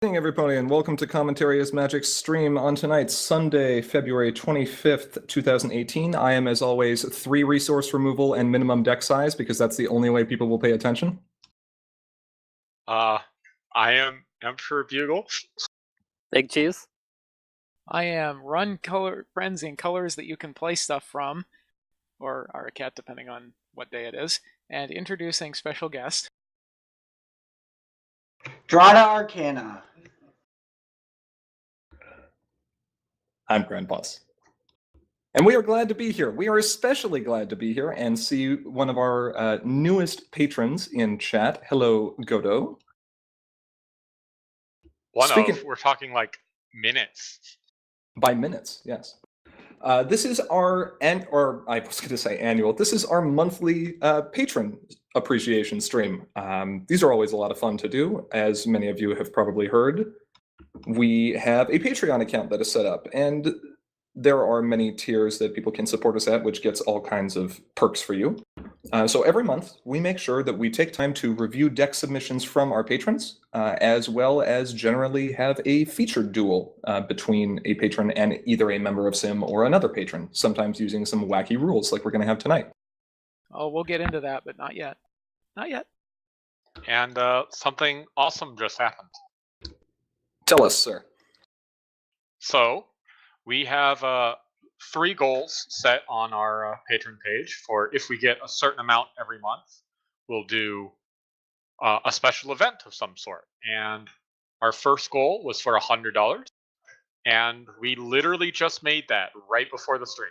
Good evening, everybody, and welcome to Commentary is Magic's stream on tonight's Sunday, February 25th, 2018. I am, as always, 3 resource removal and minimum deck size because that's the only way people will pay attention. I am Emperor Bugle. Big Cheese. I am Run Color Frenzy in colors that you can play stuff from, or Araket, depending on what day it is, and introducing special guest. Drata Arcana. I'm Grandpa's. And we are glad to be here. We are especially glad to be here and see one of our newest patrons in chat. Hello, Godot. We're talking like minutes. By minutes, yes. This is our, I was going to say annual, this is our monthly patron appreciation stream. These are always a lot of fun to do. As many of you have probably heard, we have a Patreon account that is set up, and there are many tiers that people can support us at, which gets all kinds of perks for you. So every month, we make sure that we take time to review deck submissions from our patrons, as well as generally have a featured duel between a patron and either a member of Sim or another patron, sometimes using some wacky rules like we're going to have tonight. Oh, we'll get into that, but not yet. Not yet. And something awesome just happened. Tell us, sir. So, we have 3 goals set on our patron page for if we get a certain amount every month, we'll do a special event of some sort. And our first goal was for $100, and we literally just made that right before the stream.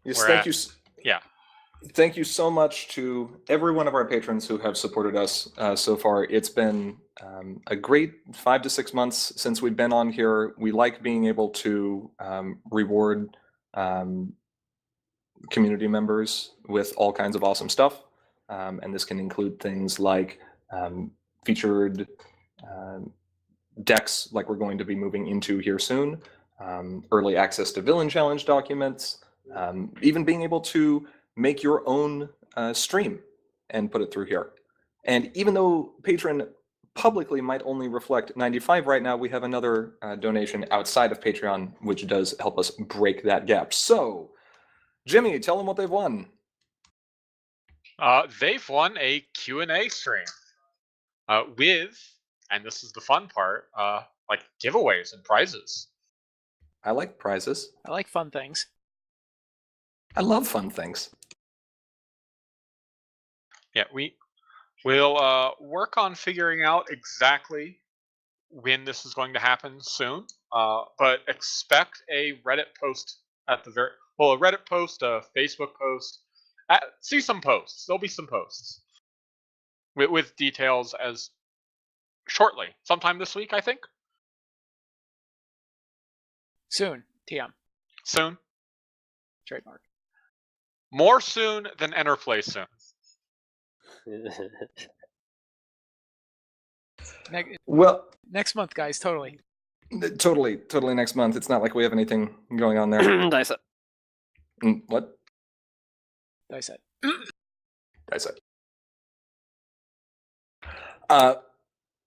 Yes, thank you. Yeah. Thank you so much to every one of our patrons who have supported us so far. It's been a great 5 to 6 months since we've been on here. We like being able to reward community members with all kinds of awesome stuff. And this can include things like featured decks like we're going to be moving into here soon, early access to Villain Challenge documents, even being able to make your own stream and put it through here. And even though Patron publicly might only reflect 95 right now, we have another donation outside of Patreon, which does help us break that gap. So, Jimmy, tell them what they've won. They've won a Q&A stream with, and this is the fun part, like giveaways and prizes. I like prizes. I like fun things. I love fun things. Yeah, we'll work on figuring out exactly when this is going to happen soon. But expect a Reddit post at the a Reddit post, a Facebook post. See some posts. There'll be some posts with details as shortly, sometime this week, I think. Soon, TM. Soon. Trademark. More soon than Enterplay soon. Well, next month, guys, totally. Totally next month. It's not like we have anything going on there. Dice it. What? Dice it. Dice it.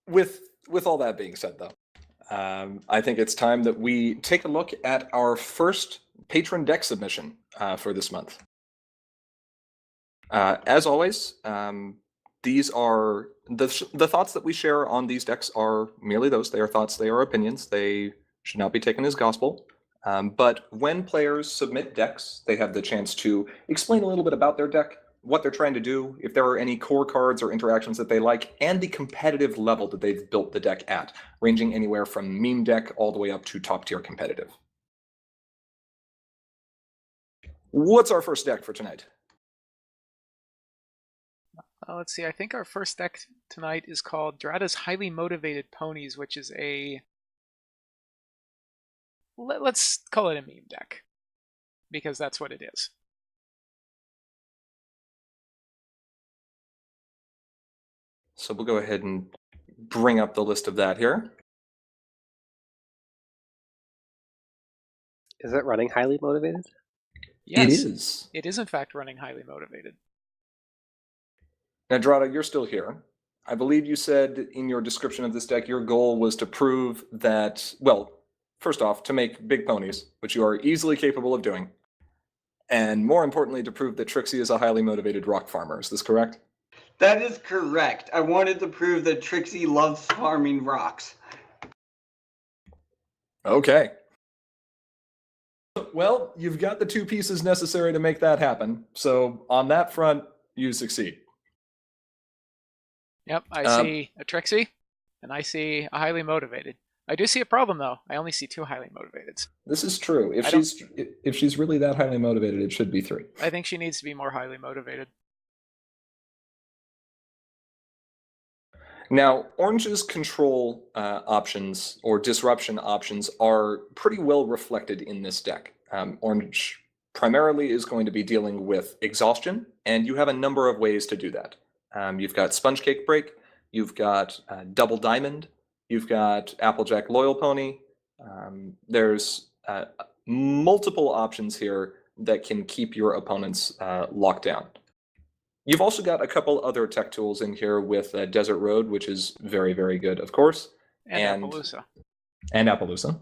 With all that being said, though, I think it's time that we take a look at our first patron deck submission for this month. As always, these are the thoughts that we share on these decks are merely those. They are thoughts, they are opinions. They should not be taken as gospel. But when players submit decks, they have the chance to explain a little bit about their deck, what they're trying to do, if there are any core cards or interactions that they like, and the competitive level that they've built the deck at, ranging anywhere from meme deck all the way up to top tier competitive. What's our first deck for tonight? Let's see, I think our first deck tonight is called Drata's Highly Motivated Ponies, which is a... Let's call it a meme deck, because that's what it is. So we'll go ahead and bring up the list of that here. Is it running Highly Motivated? Yes, it is. It is in fact running Highly Motivated. Now, Drata, you're still here. I believe you said in your description of this deck, your goal was to prove that, well, first off, to make big ponies, which you are easily capable of doing. And more importantly, to prove that Trixie is a highly motivated rock farmer. Is this correct? That is correct. I wanted to prove that Trixie loves farming rocks. Okay. Well, you've got the 2 pieces necessary to make that happen. So on that front, you succeed. Yep, I see a Trixie, and I see a highly motivated. I do see a problem, though. I only see 2 highly motivateds. This is true. If she's really that highly motivated, it should be 3. I think she needs to be more highly motivated. Now, Orange's control options or disruption options are pretty well reflected in this deck. Orange primarily is going to be dealing with exhaustion, and you have a number of ways to do that. You've got Sponge Cake Break, you've got Double Diamond, you've got Applejack Loyal Pony. There's multiple options here that can keep your opponents locked down. You've also got a couple other tech tools in here with Desert Road, which is very, very good, of course. And Appaloosa. And Appaloosa.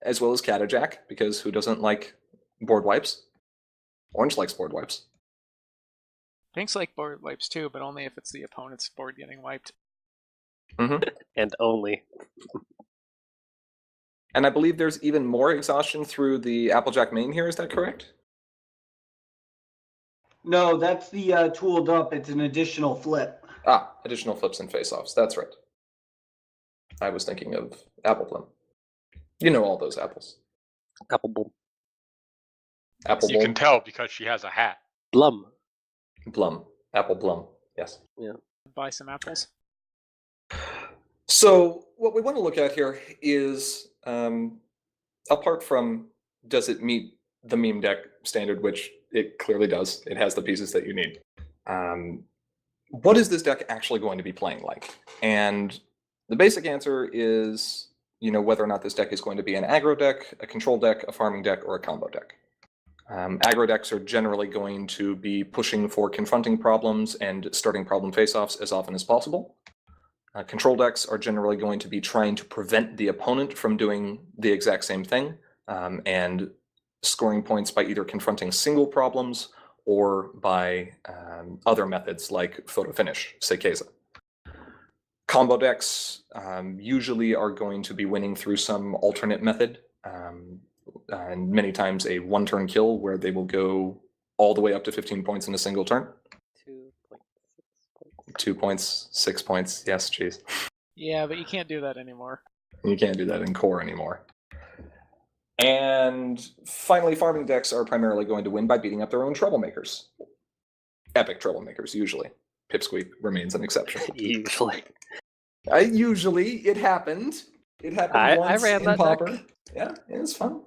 As well as Catajack, because who doesn't like board wipes? Orange likes board wipes. Pinks like board wipes too, but only if it's the opponent's board getting wiped. Mm-hmm. And only. And I believe there's even more exhaustion through the Applejack main here, is that correct? No, that's the tooled up. It's an additional flip. Ah, additional flips and face-offs. That's right. I was thinking of Apple Plum. You know all those apples. Apple Blum. Apple You can tell because she has a hat. Blum. Plum. Apple Plum. Yes. Yeah. Buy some apples. So what we want to look at here is, apart from does it meet the meme deck standard, which it clearly does. It has the pieces that you need. What is this deck actually going to be playing like? And the basic answer is, whether or not this deck is going to be an aggro deck, a control deck, a farming deck, or a combo deck. Aggro decks are generally going to be pushing for confronting problems and starting problem face-offs as often as possible. Control decks are generally going to be trying to prevent the opponent from doing the exact same thing and scoring points by either confronting single problems or by other methods like photo finish, say Keza. Combo decks usually are going to be winning through some alternate method, and many times a one-turn kill where they will go all the way up to 15 points in a single turn. 2 points, 6 points, yes, geez. Yeah, but you can't do that anymore. You can't do that in core anymore. And finally, farming decks are primarily going to win by beating up their own troublemakers. Epic troublemakers, usually. Pipsqueak remains an exception. Usually. Usually, it happened. It happened once I ran in that Pauper. deck. Yeah, it was fun.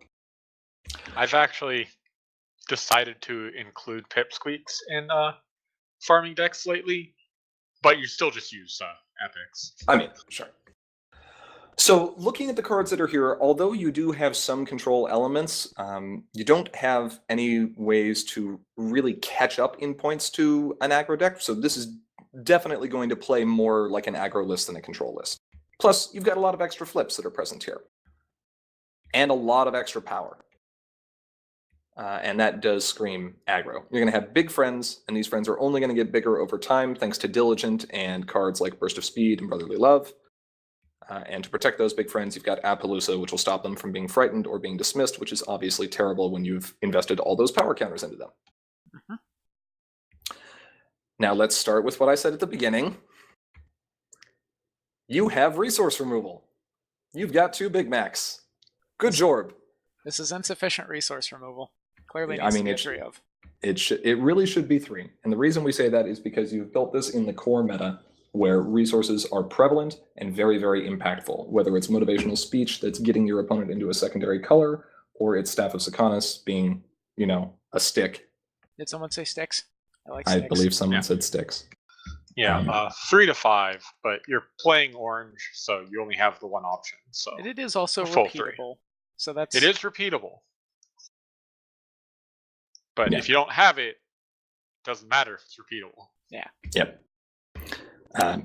I've actually decided to include Pipsqueaks in farming decks lately, but you still just use epics. I mean, sure. So looking at the cards that are here, although you do have some control elements, you don't have any ways to really catch up in points to an aggro deck. So this is definitely going to play more like an aggro list than a control list. Plus, you've got a lot of extra flips that are present here. And a lot of extra power. And that does scream aggro. You're going to have big friends, and these friends are only going to get bigger over time thanks to Diligent and cards like Burst of Speed and Brotherly Love. And to protect those big friends, you've got Appaloosa, which will stop them from being frightened or being dismissed, which is obviously terrible when you've invested all those power counters into them. Mm-hmm. Now let's start with what I said at the beginning. You have resource removal. You've got 2 Big Macs. Good job. This is insufficient resource removal. Clearly Yeah, needs I mean, to be 3 of. It really should be 3. And the reason we say that is because you've built this in the core meta where resources are prevalent and very, very impactful, whether it's motivational speech that's getting your opponent into a secondary color, or it's Staff of Sakanas being, a stick. Did someone say sticks? I like sticks. I believe someone said sticks. Yeah, 3 to 5, but you're playing orange, so you only have the one option. So It is also full 3. repeatable. So that's It is repeatable. But Yeah. if you don't have it, it doesn't matter if it's repeatable. Yep.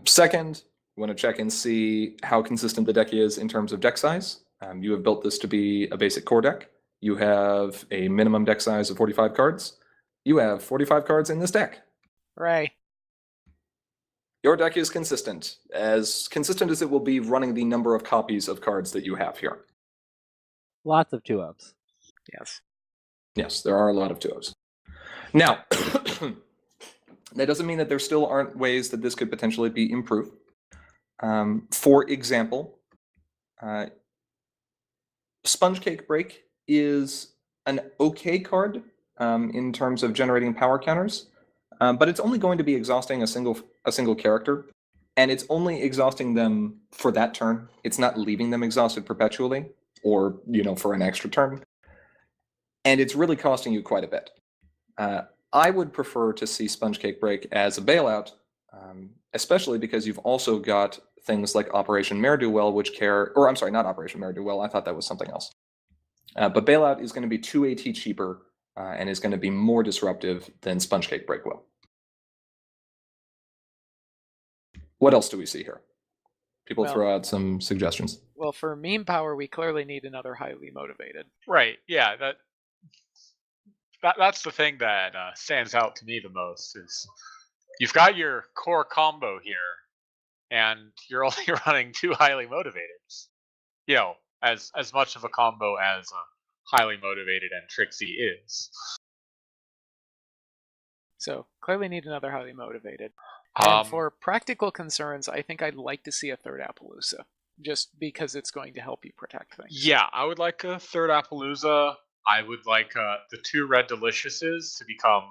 Second, you want to check and see how consistent the deck is in terms of deck size. You have built this to be a basic core deck. You have a minimum deck size of 45 cards. You have 45 cards in this deck. Hooray. Your deck is consistent as it will be running the number of copies of cards that you have here. Lots of 2-ups. Yes. Yes, there are a lot of 2-0s. Now, that doesn't mean that there still aren't ways that this could potentially be improved. For example, Sponge Cake Break is an okay card in terms of generating power counters, but it's only going to be exhausting a single character, and it's only exhausting them for that turn. It's not leaving them exhausted perpetually, or for an extra turn, and it's really costing you quite a bit. I would prefer to see Sponge Cake Break as a bailout, especially because you've also got things like Operation Ne'er-Do-Well, not Operation Ne'er-Do-Well, I thought that was something else. But bailout is going to be 2 AT cheaper and is going to be more disruptive than Sponge Cake Break will. What else do we see here? People throw out some suggestions. Well, for meme power, we clearly need another highly motivated. Right. Yeah. That's the thing that stands out to me the most is you've got your core combo here, and you're only running 2 highly motivateds. As much of a combo as highly motivated and Trixie is. So clearly need another highly motivated. And for practical concerns, I think I'd like to see a third Appaloosa, just because it's going to help you protect things. Yeah, I would like a third Appaloosa. I would like the 2 Red Deliciouses to become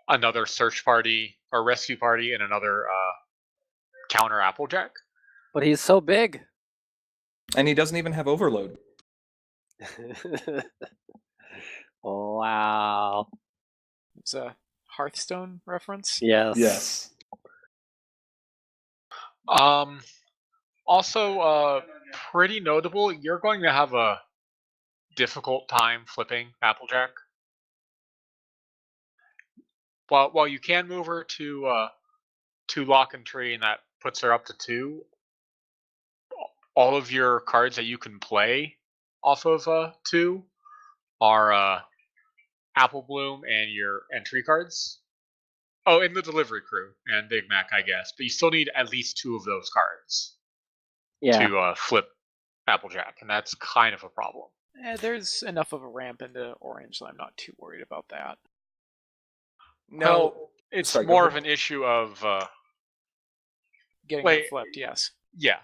another search party or rescue party and another counter Applejack. But he's so big. And he doesn't even have overload. Wow. It's a Hearthstone reference. Yes. Yes. Also, pretty notable, you're going to have a difficult time flipping Applejack. While you can move her to Lock and Tree, and that puts her up to 2, all of your cards that you can play off of 2 are Apple Bloom and your entry cards. Oh, and the Delivery Crew and Big Mac, I guess. But you still need at least 2 of those cards to flip Applejack, and that's kind of a problem. There's enough of a ramp into orange, so I'm not too worried about that. No, it's more of an issue of getting it flipped. Yes. Yeah.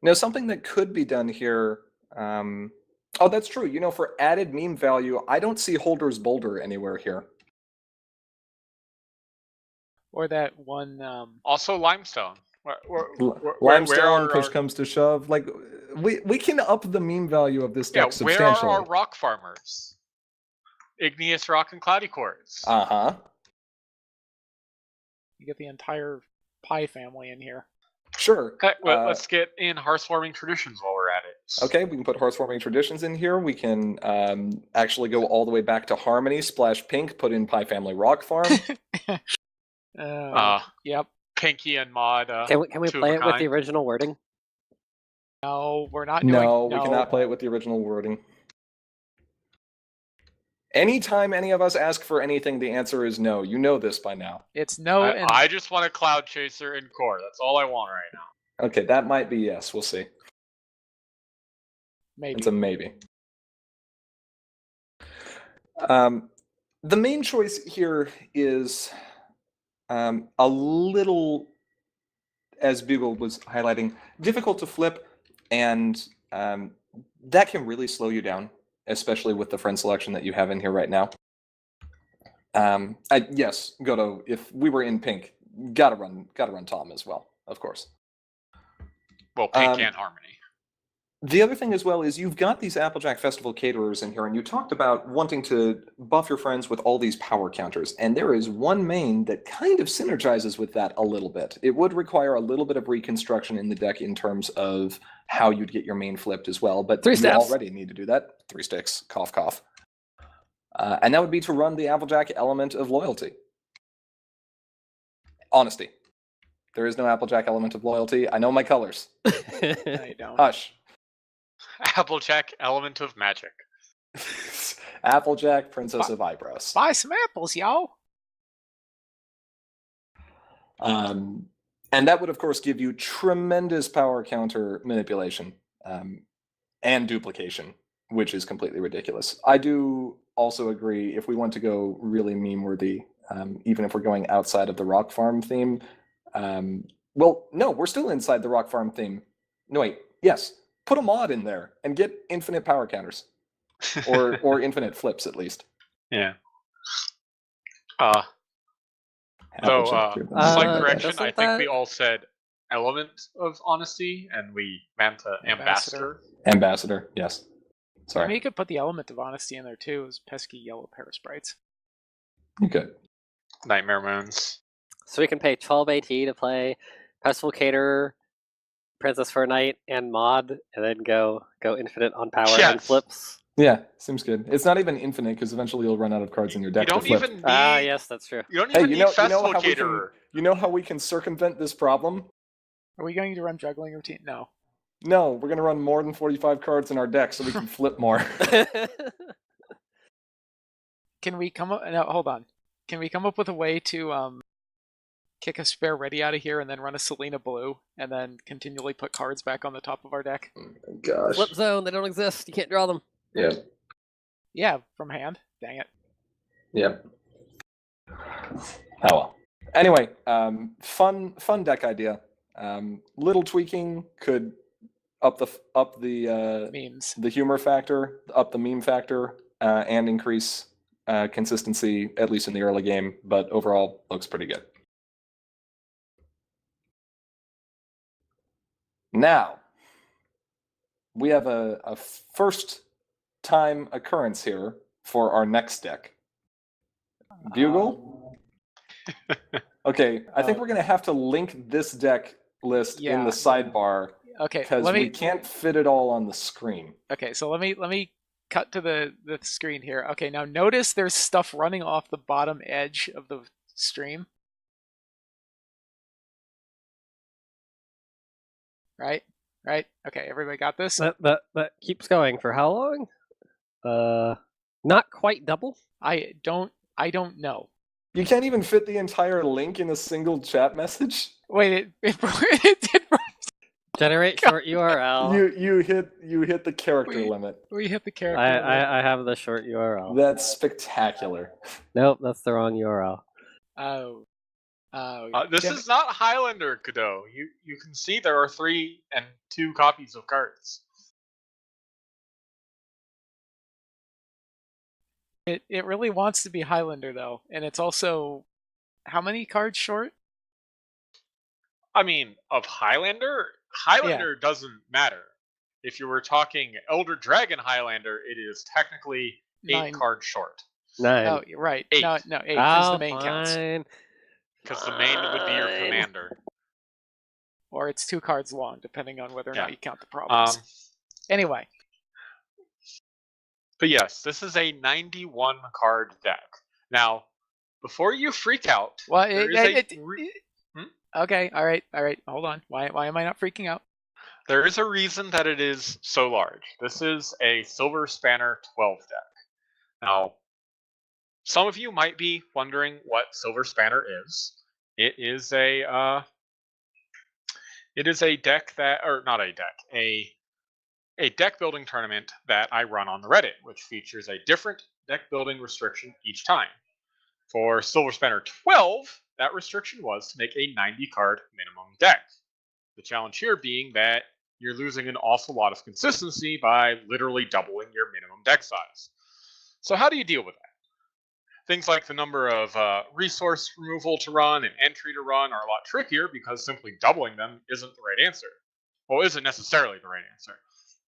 Now, something that could be done here. Oh, that's true. For added meme value, I don't see Holder's Boulder anywhere here. Or that one. Also, Limestone. Limestone, push comes to shove. Like, we can up the meme value of this deck substantially. Where are our rock farmers? Igneous Rock and Cloudy Quartz. Uh-huh. You get the entire Pie family in here. Sure. Okay, let's get in Hearthwarming Traditions while we're at it. Okay, we can put Hearthwarming Traditions in here. We can actually go all the way back to Harmony, splash pink, put in Pie Family Rock Farm. Yep. Pinky and Mod. Can we play it with the original wording? No, we're not doing. No, we cannot play it with the original wording. Anytime any of us ask for anything, the answer is no. You know this by now. It's no. I just want a Cloud Chaser in core. That's all I want right now. Okay, that might be yes. We'll see. Maybe. It's a maybe. The main choice here is a little, as Bugle was highlighting, difficult to flip, and that can really slow you down, especially with the friend selection that you have in here right now. Yes, Goto, if we were in pink, gotta run Tom as well, of course. Well, pink and Harmony. The other thing as well is you've got these Applejack Festival caterers in here, and you talked about wanting to buff your friends with all these power counters, and there is one main that kind of synergizes with that a little bit. It would require a little bit of reconstruction in the deck in terms of how you'd get your main flipped as well, but you already need to do that. 3 sticks, cough, cough. And that would be to run the Applejack element of loyalty. Honesty. There is no Applejack element of loyalty. I know my colors. No, you don't. Hush. Applejack element of magic. Applejack, Princess of Eyebrows. Buy some apples, y'all. And that would, of course, give you tremendous power counter manipulation and duplication, which is completely ridiculous. I do also agree, if we want to go really meme-worthy, even if we're going outside of the Rock Farm theme, well, no, we're still inside the Rock Farm theme. No, wait, yes. Put a mod in there and get infinite power counters. Or infinite flips, at least. Yeah. Applejack, Slight correction, doesn't I think we all said element of honesty, and we meant ambassador. Ambassador, yes. I Sorry. mean, you could put the element of honesty in there too, as pesky yellow parasprites. You could. Nightmare Moons. So we can pay 12 AT to play Festival Caterer, Princess for a Night, and Mod, and then go infinite on power and Yes. flips. Yeah, seems good. It's not even infinite because eventually you'll run out of cards in your You deck don't to flip. even need. Yes, that's true. You don't Hey, even you need know Festival how we can, Caterer. you know how we can circumvent this problem? Are we going to run juggling routine? No. No, we're gonna run more than 45 cards in our deck so we can flip more. Can we come up? No, hold on. Can we come up with a way to kick a spare ready out of here and then run a Selena Blue and then continually put cards back on the top of our deck? Gosh. Flip zone, they don't exist. You can't draw them. Yeah. Yeah, from hand. Dang it. Yep. Oh well. Anyway, fun deck idea. Little tweaking could up the Memes. the humor factor, up the meme factor, and increase consistency, at least in the early game, but overall looks pretty good. Now, we have a first time occurrence here for our next deck. Bugle? Okay, I think we're going to have to link this deck list in Yeah. the sidebar Okay, because let me. we can't fit it all on the screen. Okay, so let me cut to the screen here. Okay, now notice there's stuff running off the bottom edge of the stream. Right? Okay, everybody got this? That keeps going for how long? Not quite double. I don't know. You can't even fit the entire link in a single chat message? Wait, it did. Generate short URL. You hit the character Wait. limit. We hit the character. I have the short URL. That's spectacular. Nope, that's the wrong URL. Oh. This is not Highlander, Cadeau. You can see there are 3 and 2 copies of cards. It really wants to be Highlander though, and it's also how many cards short? I mean, of Highlander doesn't matter. If you were talking Elder Dragon Highlander, it is technically 8 9. cards short. 9. Oh, you're right. 8. No, 8 because Oh, the main counts. fine. Because the main would be your Fine. commander. Or it's 2 cards long, depending on whether or Yeah. not you count the problems. Anyway, But yes, this is a 91 card deck. Now, before you freak out, well, okay, all right. Hold on. Why am I not freaking out? there is a reason that it is so large. This is a Silver Spanner 12 deck. Now, some of you might be wondering what Silver Spanner is. It is a deck that, or not a deck, a deck building tournament that I run on the Reddit, which features a different deck building restriction each time. For Silver Spanner 12, that restriction was to make a 90 card minimum deck. The challenge here being that you're losing an awful lot of consistency by literally doubling your minimum deck size. So how do you deal with that? Things like the number of resource removal to run and entry to run are a lot trickier because simply doubling them isn't the right answer. Well, isn't necessarily the right answer.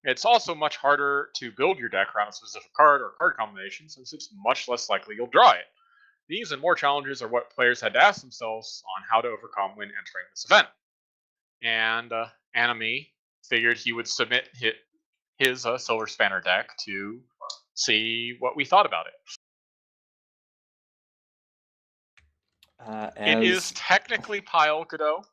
It's also much harder to build your deck around a specific card or card combination since it's much less likely you'll draw it. These and more challenges are what players had to ask themselves on how to overcome when entering this event. And Anamoy figured he would submit his Silver Spanner deck to see what we thought about it. It is technically pile, Godot.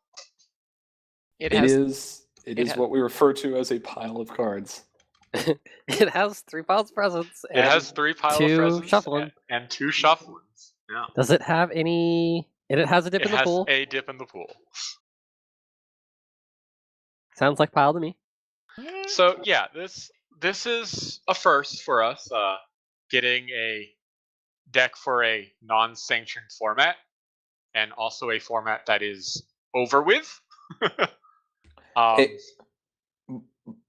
It It has is what we refer to as a pile of cards. It has 3 piles of presents. It has 3 pile of 2 presents shuffling. and 2 shufflings. Yeah. Does it have any? And it has a dip It in the has pool. a dip in the pool. Sounds like pile to me. So yeah, this is a first for us, getting a deck for a non-sanctioned format, and also a format that is over with.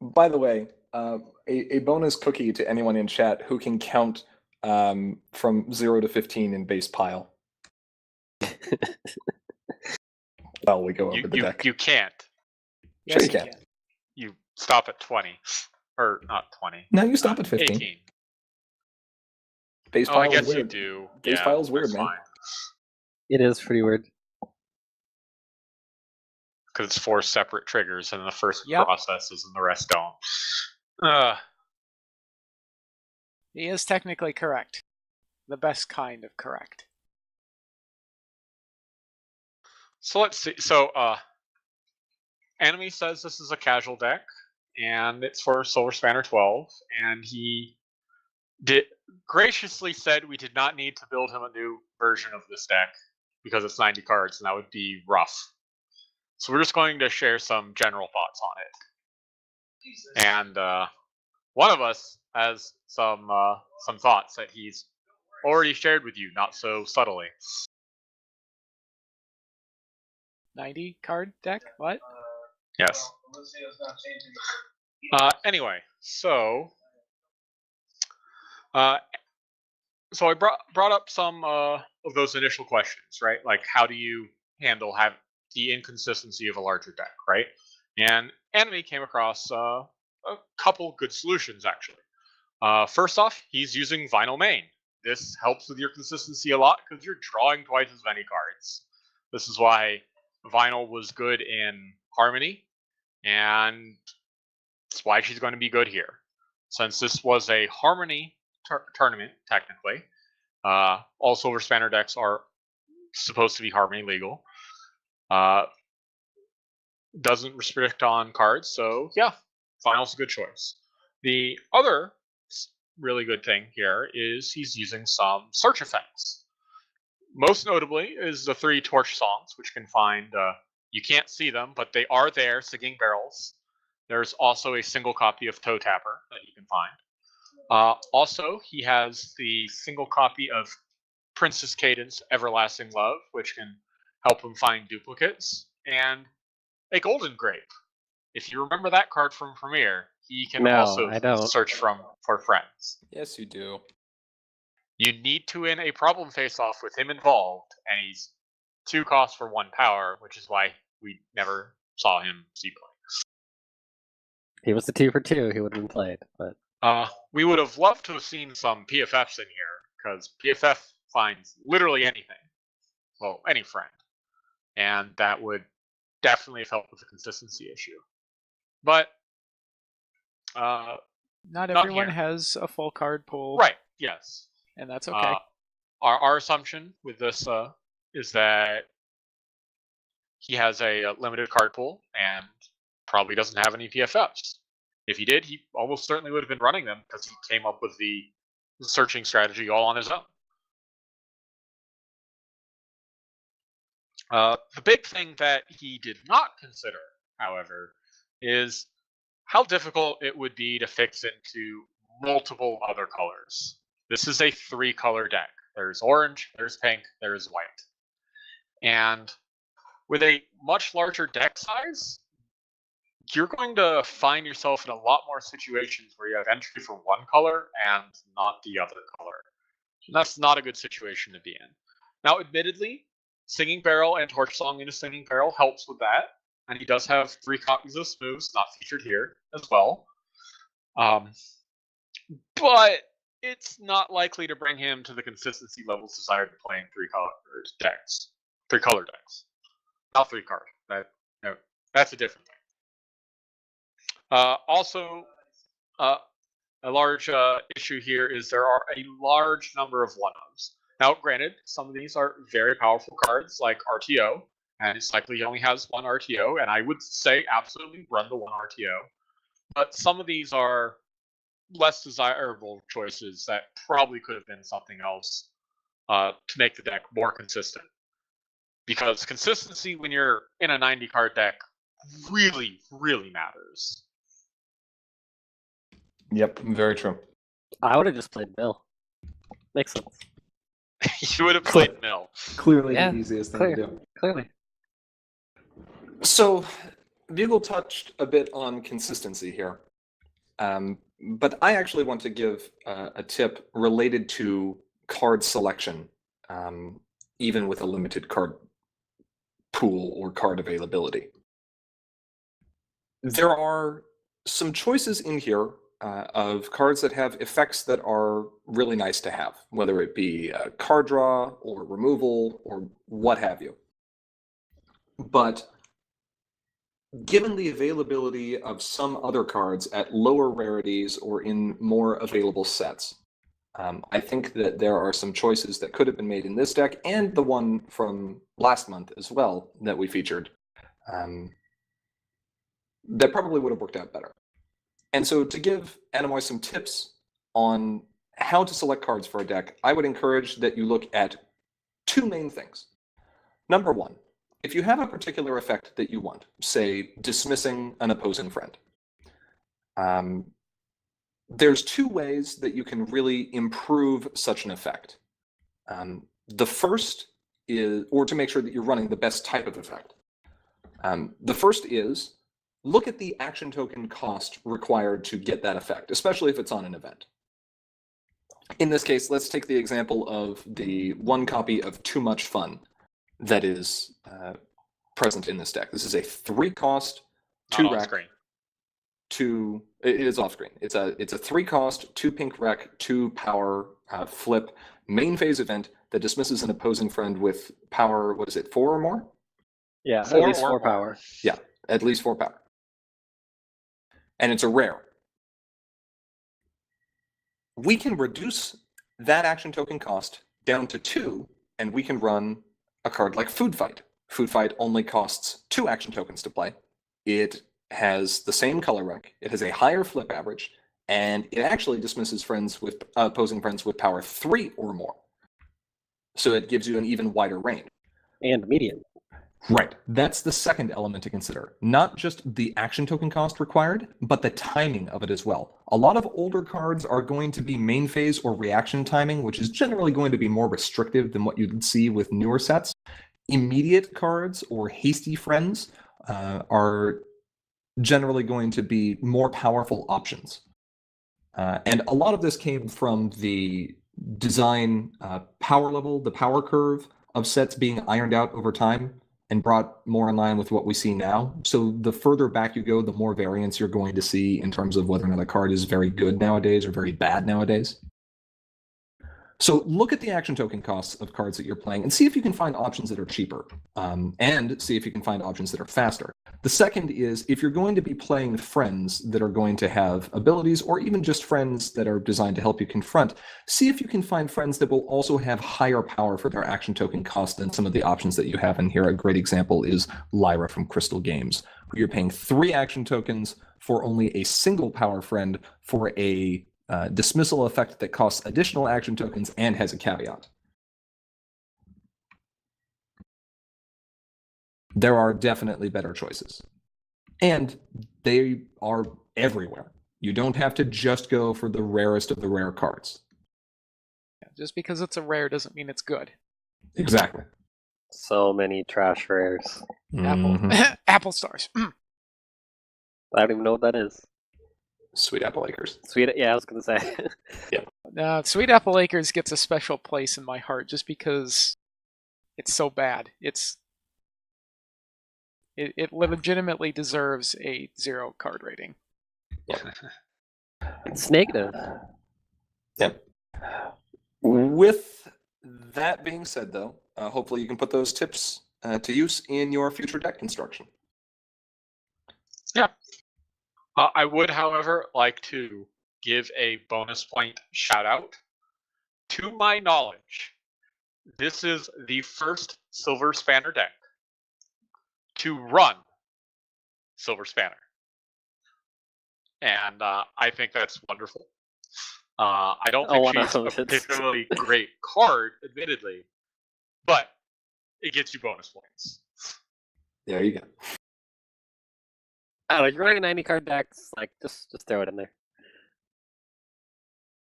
By the way, a bonus cookie to anyone in chat who can count from 0 to 15 in base pile. While we go over the deck. You can't. yes, Sure you you can. can. You stop at 20, or not 20. No, you stop at 15. 18. Base Oh, pile I is guess you weird. do. Base Yeah, pile's weird, that's man. fine. It is pretty weird. Because it's 4 separate triggers, and the first Yep. processes, and the rest don't. He is technically correct. The best kind of correct. So let's see. So, Enemy says this is a casual deck, and it's for Silver Spanner 12, and he graciously said we did not need to build him a new version of this deck because it's 90 cards, and that would be rough. So we're just going to share some general thoughts on it. And one of us has some thoughts that he's already shared with you, not so subtly. 90 card deck? What? Yes. Anyway, so I brought up some of those initial questions, right? Like, how do you handle the inconsistency of a larger deck, right? And Enemy came across a couple good solutions, actually. First off, he's using Vinyl Main. This helps with your consistency a lot because you're drawing twice as many cards. This is why Vinyl was good in Harmony, and that's why she's going to be good here. Since this was a Harmony tournament, technically, all Silver Spanner decks are supposed to be Harmony legal. Doesn't restrict on cards, so yeah, Vinyl's a good choice. The other really good thing here is he's using some search effects. Most notably is the 3 torch songs, which can find, you can't see them, but they are there, singing barrels. There's also a single copy of Toe Tapper that you can find. Also, he has the single copy of Princess Cadence Everlasting Love, which can help him find duplicates, and a Golden Grape. If you remember that card from Premiere, he can No, also I don't. search for friends. Yes, you do. You need to win a problem face-off with him involved, and he's 2 costs for 1 power, which is why we never saw him see play. He was the 2 for 2. He would have been played, but We would have loved to have seen some PFFs in here, because PFF finds literally anything. Well, any friend. And that would definitely have helped with the consistency issue. But Not Not everyone here. has a full card pool. right, yes. And that's okay. Our assumption with this is that he has a limited card pool and probably doesn't have any PFFs. If he did, he almost certainly would have been running them because he came up with the searching strategy all on his own. The big thing that he did not consider, however, is how difficult it would be to fix into multiple other colors. This is a 3-color deck. There's orange, there's pink, there's white. And with a much larger deck size, you're going to find yourself in a lot more situations where you have entry for one color and not the other color. And that's not a good situation to be in. Now, admittedly, Singing Barrel and Torch Song into Singing Barrel helps with that. And he does have 3 copies of Smooths, not featured here, as well. But it's not likely to bring him to the consistency levels desired to playing 3-color decks. 3-color decks. Not 3-card. That's a different thing. Also, a large issue here is there are a large number of 1-ofs. Now, granted, some of these are very powerful cards like RTO, and it's likely he only has one RTO, and I would say absolutely run the one RTO. But some of these are less desirable choices that probably could have been something else to make the deck more consistent. Because consistency when you're in a 90 card deck really, really matters. Yep, very true. I would have just played Bill. Makes sense. You would have played Mill. Clearly Yeah, the easiest thing clear. to do. Clearly. So, Bugle touched a bit on consistency here. But I actually want to give a tip related to card selection, even with a limited card pool or card availability. There are some choices in here of cards that have effects that are really nice to have, whether it be card draw or removal or what have you. But given the availability of some other cards at lower rarities or in more available sets, I think that there are some choices that could have been made in this deck and the one from last month as well that we featured that probably would have worked out better. And so to give Anamoy some tips on how to select cards for a deck, I would encourage that you look at two main things. Number one, if you have a particular effect that you want, say dismissing an opposing friend, there's two ways that you can really improve such an effect. The first is, or to make sure that you're running the best type of effect. The first is, look at the action token cost required to get that effect, especially if it's on an event. In this case, let's take the example of the one copy of Too Much Fun that is present in this deck. This is a 3-cost, 2-rec, it is off screen. It's a 3-cost, 2-pink rec, 2-power flip main phase event that dismisses an opposing friend with power, what is it, 4 or more? Yeah, Four at least or 4 more. power. Yeah, at least 4 power. And it's a rare. We can reduce that action token cost down to 2, and we can run a card like Food Fight. Food Fight only costs 2 action tokens to play. It has the same color rec, it has a higher flip average, and it actually dismisses friends with opposing friends with power 3 or more. So it gives you an even wider range. And medium. Right. That's the second element to consider. Not just the action token cost required, but the timing of it as well. A lot of older cards are going to be main phase or reaction timing, which is generally going to be more restrictive than what you'd see with newer sets. Immediate cards or hasty friends are generally going to be more powerful options. And a lot of this came from the design power level, the power curve of sets being ironed out over time and brought more in line with what we see now. So the further back you go, the more variance you're going to see in terms of whether or not a card is very good nowadays or very bad nowadays. So look at the action token costs of cards that you're playing and see if you can find options that are cheaper, and see if you can find options that are faster. The second is, if you're going to be playing friends that are going to have abilities, or even just friends that are designed to help you confront, see if you can find friends that will also have higher power for their action token cost than some of the options that you have in here. A great example is Lyra from Crystal Games, where you're paying 3 action tokens for only a single power friend for a dismissal effect that costs additional action tokens and has a caveat. There are definitely better choices. And they are everywhere. You don't have to just go for the rarest of the rare cards. Yeah, just because it's a rare doesn't mean it's good. Exactly. So many trash rares. Apple. Mhm. Apple stars. I don't even know what that is. Sweet Apple Acres. Sweet, yeah, I was gonna say. Sweet Apple Acres gets a special place in my heart just because it's so bad. It legitimately deserves a 0 card rating. It's negative. Yep. With that being said, though, hopefully you can put those tips to use in your future deck construction. Yeah. I would, however, like to give a bonus point shout out. To my knowledge, This is the first Silver Spanner deck to run Silver Spanner. And I think that's wonderful. I don't Oh, think she's a 100. particularly great card, admittedly, but it gets you bonus points. There you go. I don't know, you're running a 90 card deck, like just throw it in there.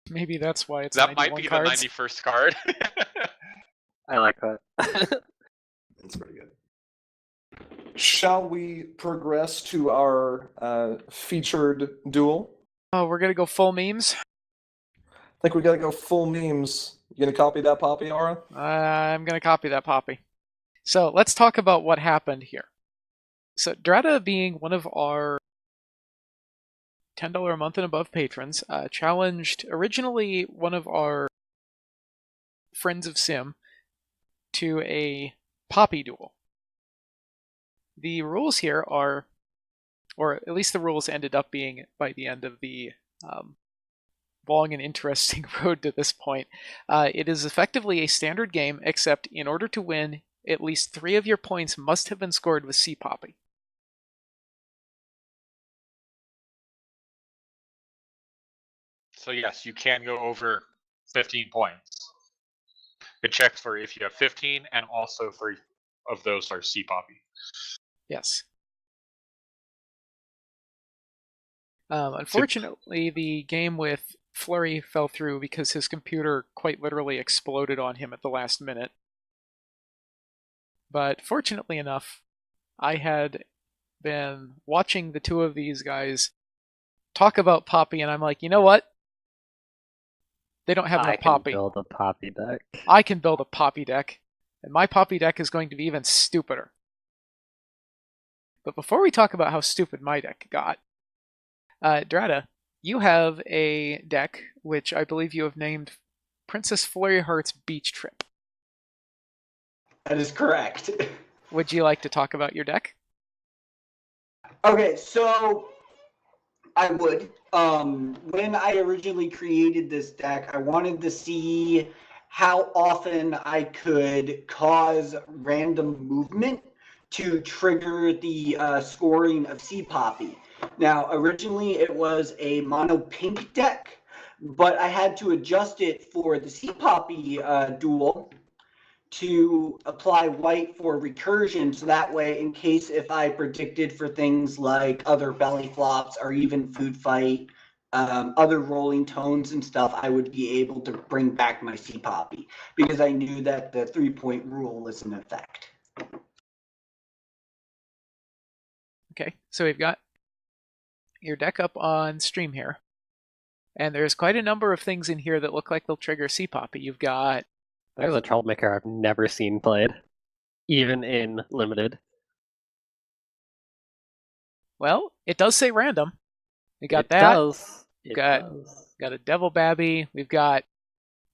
Maybe that's why it's That 91 might be cards. the 91st card. I like that. That's pretty good. Shall we progress to our featured duel? Oh, we're gonna go full memes. I think we gotta go full memes. You gonna copy that, Poppy, Aura? I'm gonna copy that, Poppy. So let's talk about what happened here. So Drata, being one of our $10 a month and above patrons, challenged originally one of our friends of Sim to a Poppy duel. The rules here are, or at least the rules ended up being by the end of the long and interesting road to this point. It is effectively a standard game, except in order to win, at least 3 of your points must have been scored with C Poppy. So yes, you can go over 15 points. It checks for if you have 15, and also 3 of those are C Poppy. Yes. Unfortunately, the game with Flurry fell through because his computer quite literally exploded on him at the last minute. But fortunately enough, I had been watching the two of these guys talk about Poppy, and I'm like, you know what? They don't have I enough can Poppy. build a Poppy deck. I can build a Poppy deck, and my Poppy deck is going to be even stupider. But before we talk about how stupid my deck got, Drata, you have a deck which I believe you have named Princess Flurry Heart's Beach Trip. That is correct. Would you like to talk about your deck? Okay, so I would. When I originally created this deck, I wanted to see how often I could cause random movement to trigger the scoring of C Poppy. Now, originally it was a mono pink deck, but I had to adjust it for the C Poppy duel to apply white for recursion, so that way, in case if I predicted for things like other belly flops or even food fight, other rolling tones and stuff, I would be able to bring back my C Poppy because I knew that the 3-point rule was in effect. Okay, so we've got your deck up on stream here. And there's quite a number of things in here that look like they'll trigger C Poppy. You've got... There's a troublemaker I've never seen played, even in limited. Well, it does say random. We got It that. does. We've It got, does. got a Devil Babby. We've got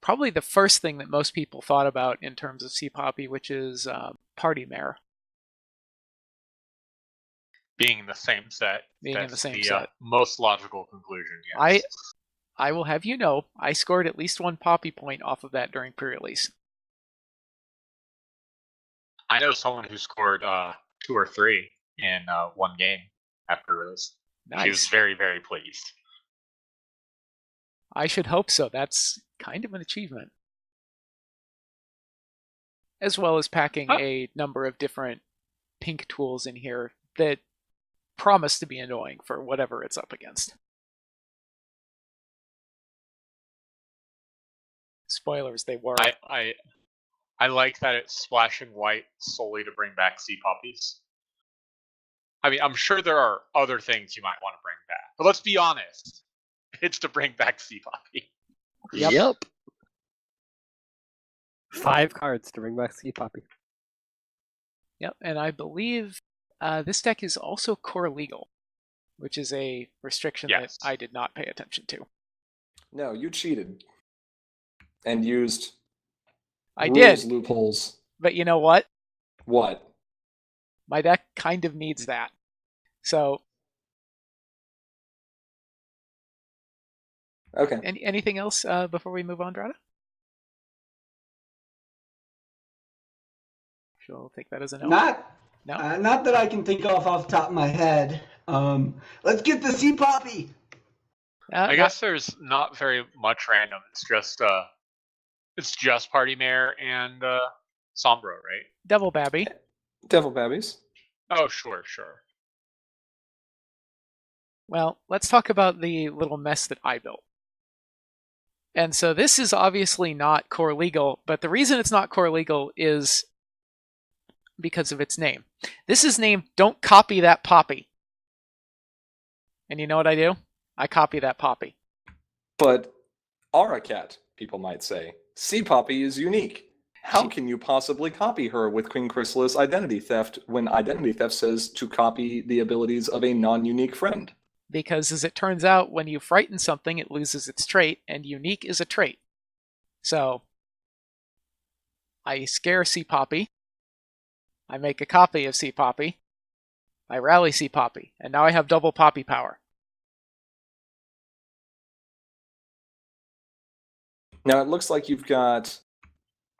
probably the first thing that most people thought about in terms of C Poppy, which is Party Mare. Being in the same set. Being in the same set. Most logical conclusion, yes. I will have you know, I scored at least 1 Poppy point off of that during pre-release. I know someone who scored 2 or 3 in one game after release. Nice. She was very, very pleased. I should hope so. That's kind of an achievement. As well as packing a number of different pink tools in here that promise to be annoying for whatever it's up against. Spoilers, they were. I like that it's splashing white solely to bring back sea poppies. I mean, I'm sure there are other things you might want to bring back, but let's be honest. It's to bring back sea poppy. Yep. 5 cards to bring back C Poppy. Yep, and I believe this deck is also core legal, which is a restriction that I did not pay attention to. No, you cheated. And used I rules did. Loopholes. But you know what? What? My deck kind of needs that. So... Okay. Anything else before we move on, Drata? She'll take that as a no. Not, No. not that I can think of off the top of my head. Let's get the sea poppy. I guess there's not very much random. It's just Party Mare and Sombra, right? Devil Babby. Devil Babbies. Oh, sure. Well, let's talk about the little mess that I built. And so this is obviously not core legal, but the reason it's not core legal is because of its name. This is named Don't Copy That Poppy. And you know what I do? I copy that poppy. But Aracat, people might say. Sea Poppy is unique. How can you possibly copy her with Queen Chrysalis identity theft when identity theft says to copy the abilities of a non-unique friend? Because as it turns out, when you frighten something, it loses its trait, and unique is a trait. So, I scare Sea Poppy. I make a copy of Sea Poppy. I rally Sea Poppy, and now I have double Poppy power. Now it looks like you've got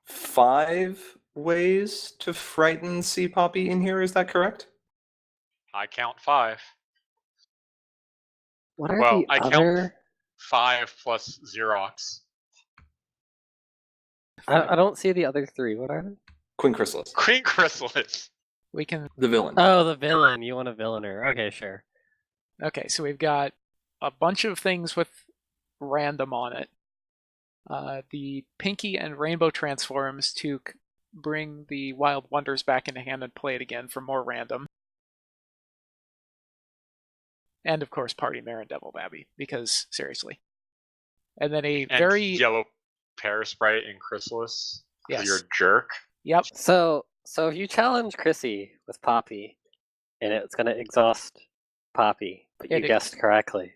5 ways to frighten Sea Poppy in here, is that correct? I count 5. What are Well, the I count other? 5 plus Xerox. I don't see the other 3. What are they? Queen Chrysalis. Queen Chrysalis. We can. The villain. Oh, the villain. You want a villainer? Okay, sure. Okay, so we've got a bunch of things with random on it. The Pinky and Rainbow transforms to bring the Wild Wonders back into hand and play it again for more random. And of course, Party Mare and Devil Babby, because seriously. And then a And very yellow Parasprite and Chrysalis. Yes. You're a jerk. Yep. So if you challenge Chrissy with Poppy, and it's going to exhaust Poppy, but you guessed correctly,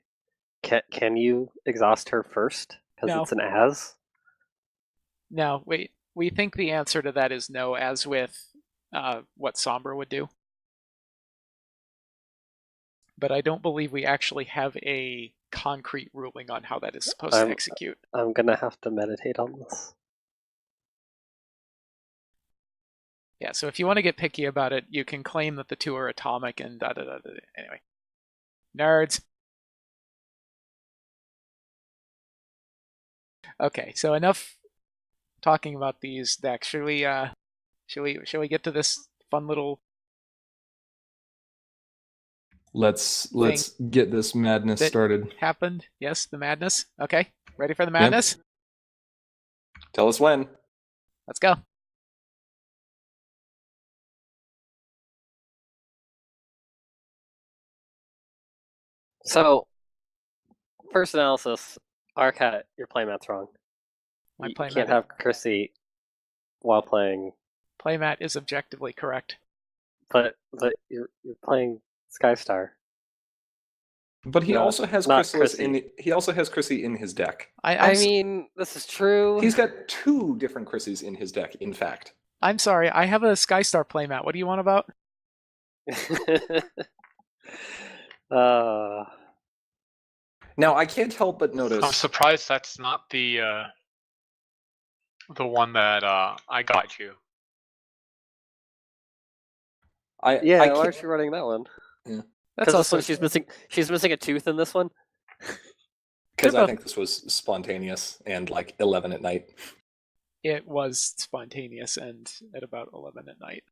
can you exhaust her first? Because No. it's an as? No, we think the answer to that is no, as with what Sombra would do. But I don't believe we actually have a concrete ruling on how that is supposed to execute. I'm going to have to meditate on this. Yeah, so if you want to get picky about it, you can claim that the 2 are atomic and da-da-da-da. Anyway. Nerds. Okay, so enough talking about these decks. Should we get to this fun little Let's get this madness that started. happened? Yes, the madness. Okay, ready for the madness? Tell us when. Let's go. So, first analysis, Arcat, your playmat's wrong. My You playmat can't have Chrissy while playing, playmat is objectively correct. but you're playing Skystar. But he No, also has not Chrysalis Chrissy. he also has Chrissy in his deck. I mean, this is true. He's got 2 different Chrissys in his deck, in fact. I'm sorry, I have a Skystar playmat. What do you want about? Now I can't help but notice I'm surprised that's not the one that I got you. I Yeah, why can't- aren't you running that one? Yeah. That's also she's missing a tooth in this one. Because I both- think this was spontaneous and like 11 at night. It was spontaneous and at about 11 at night.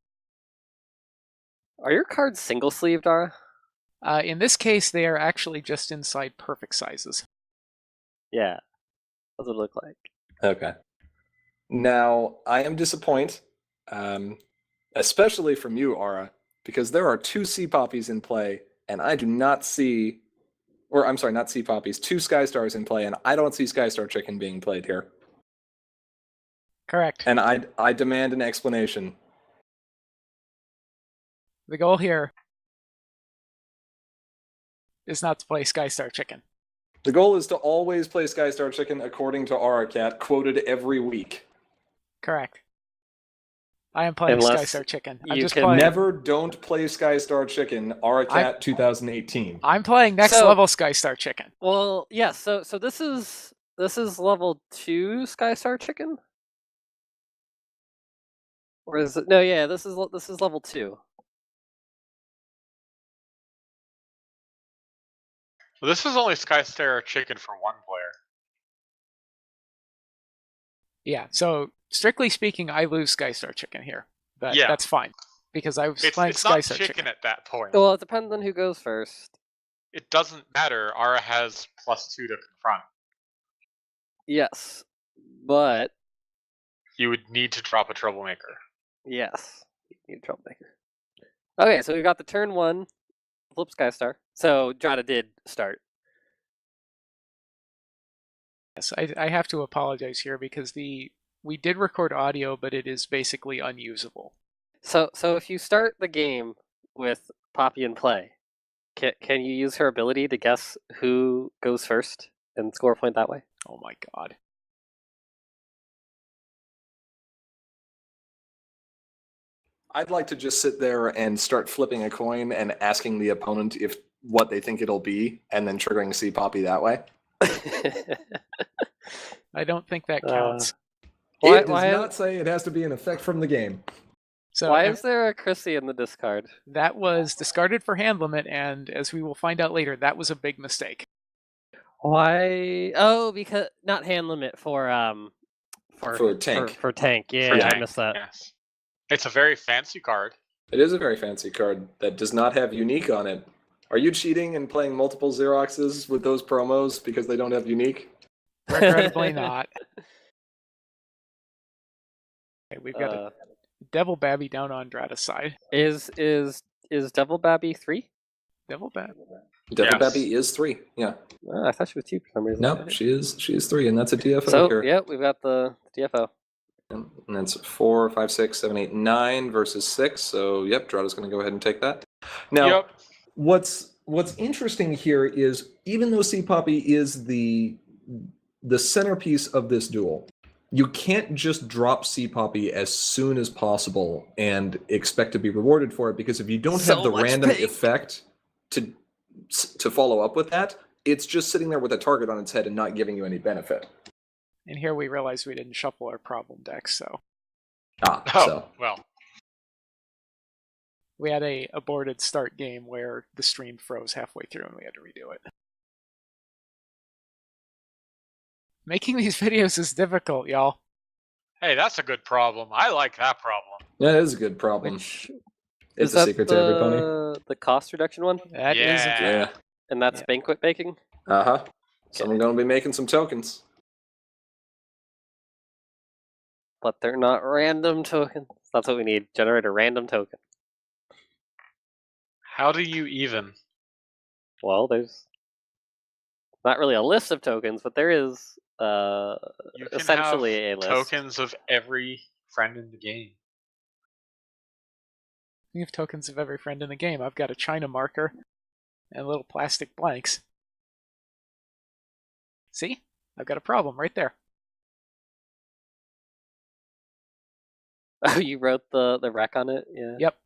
Are your cards single sleeved, Dara? In this case, they are actually just inside perfect sizes. Yeah. What does it look like? Okay. Now, I am disappointed, especially from you, Ara, because there are 2 Sea Poppies in play, and I do not see, or I'm sorry, not Sea Poppies, 2 Skystars in play, and I don't see Skystar Chicken being played here. Correct. And I demand an explanation. The goal here is not to play Skystar Chicken. The goal is to always play Skystar Chicken according to Aracat, quoted every week. Correct. I am playing Unless Skystar Chicken. I'm you just can playing. Never don't play Skystar Chicken, Aracat 2018. I'm playing next So- level Skystar Chicken. Well, yeah. So this is level 2 Skystar Chicken. Or is it? No, yeah, this is level 2. Well, this is only Skystar Chicken for one player. Yeah, so strictly speaking, I lose Skystar Chicken here. But Yeah. that's fine. Because I was playing It's not Skystar chicken at that point. Well, it depends on who goes first. It doesn't matter. Ara has +2 to confront. Yes, but You would need to drop a troublemaker. yes, you need a troublemaker. Okay, so we got the turn 1 flip Skystar. So Drata did start. Yes, I have to apologize here because we did record audio, but it is basically unusable. So if you start the game with Poppy in play, can you use her ability to guess who goes first and score a point that way? Oh my god. I'd like to just sit there and start flipping a coin and asking the opponent if what they think it'll be, and then triggering C Poppy that way. I don't think that counts. It does not say it has to be an effect from the game. So why is there a Chrissy in the discard? That was discarded for hand limit, and as we will find out later, that was a big mistake. Why? Oh, because not hand limit for tank. For tank. Yeah, For tank, I missed that. Yes. It's a very fancy card. It is a very fancy card that does not have unique on it. Are you cheating and playing multiple Xeroxes with those promos because they don't have unique? Regrettably not. Okay, we've got a Devil Babby down on Drata's side. Is Devil Babby 3? Devil Babby. Devil Babby is 3. Yeah. Oh, I thought she was 2 for some reason. No, she is 3, and that's a DFO So here. yeah, we've got the DFO. And that's 4, 5, 6, 7, 8, 9 versus 6. So yep, Drata's going to go ahead and take that. Now, what's interesting here is even though C Poppy is the centerpiece of this duel, you can't just drop C Poppy as soon as possible and expect to be rewarded for it, because if you don't have the random effect to follow up with that, it's just sitting there with a target on its head and not giving you any benefit. And here we realize we didn't shuffle our problem deck, so. Well. We had a aborted start game where the stream froze halfway through and we had to redo it. Making these videos is difficult, y'all. Hey, that's a good problem. I like that problem. That is a good problem. It's a secret to every pony. The cost reduction one? That is Yeah. And that's banquet baking? Uh-huh. So I'm going to be making some tokens. But they're not random tokens. That's what we need. Generate a random token. How do you even? Well, there's not really a list of tokens, but there is You can essentially have a list. tokens of every friend in the game. We have tokens of every friend in the game. I've got a China marker and little plastic blanks. See? I've got a problem right there. Oh, you wrote the rec on it? Yeah. Yep.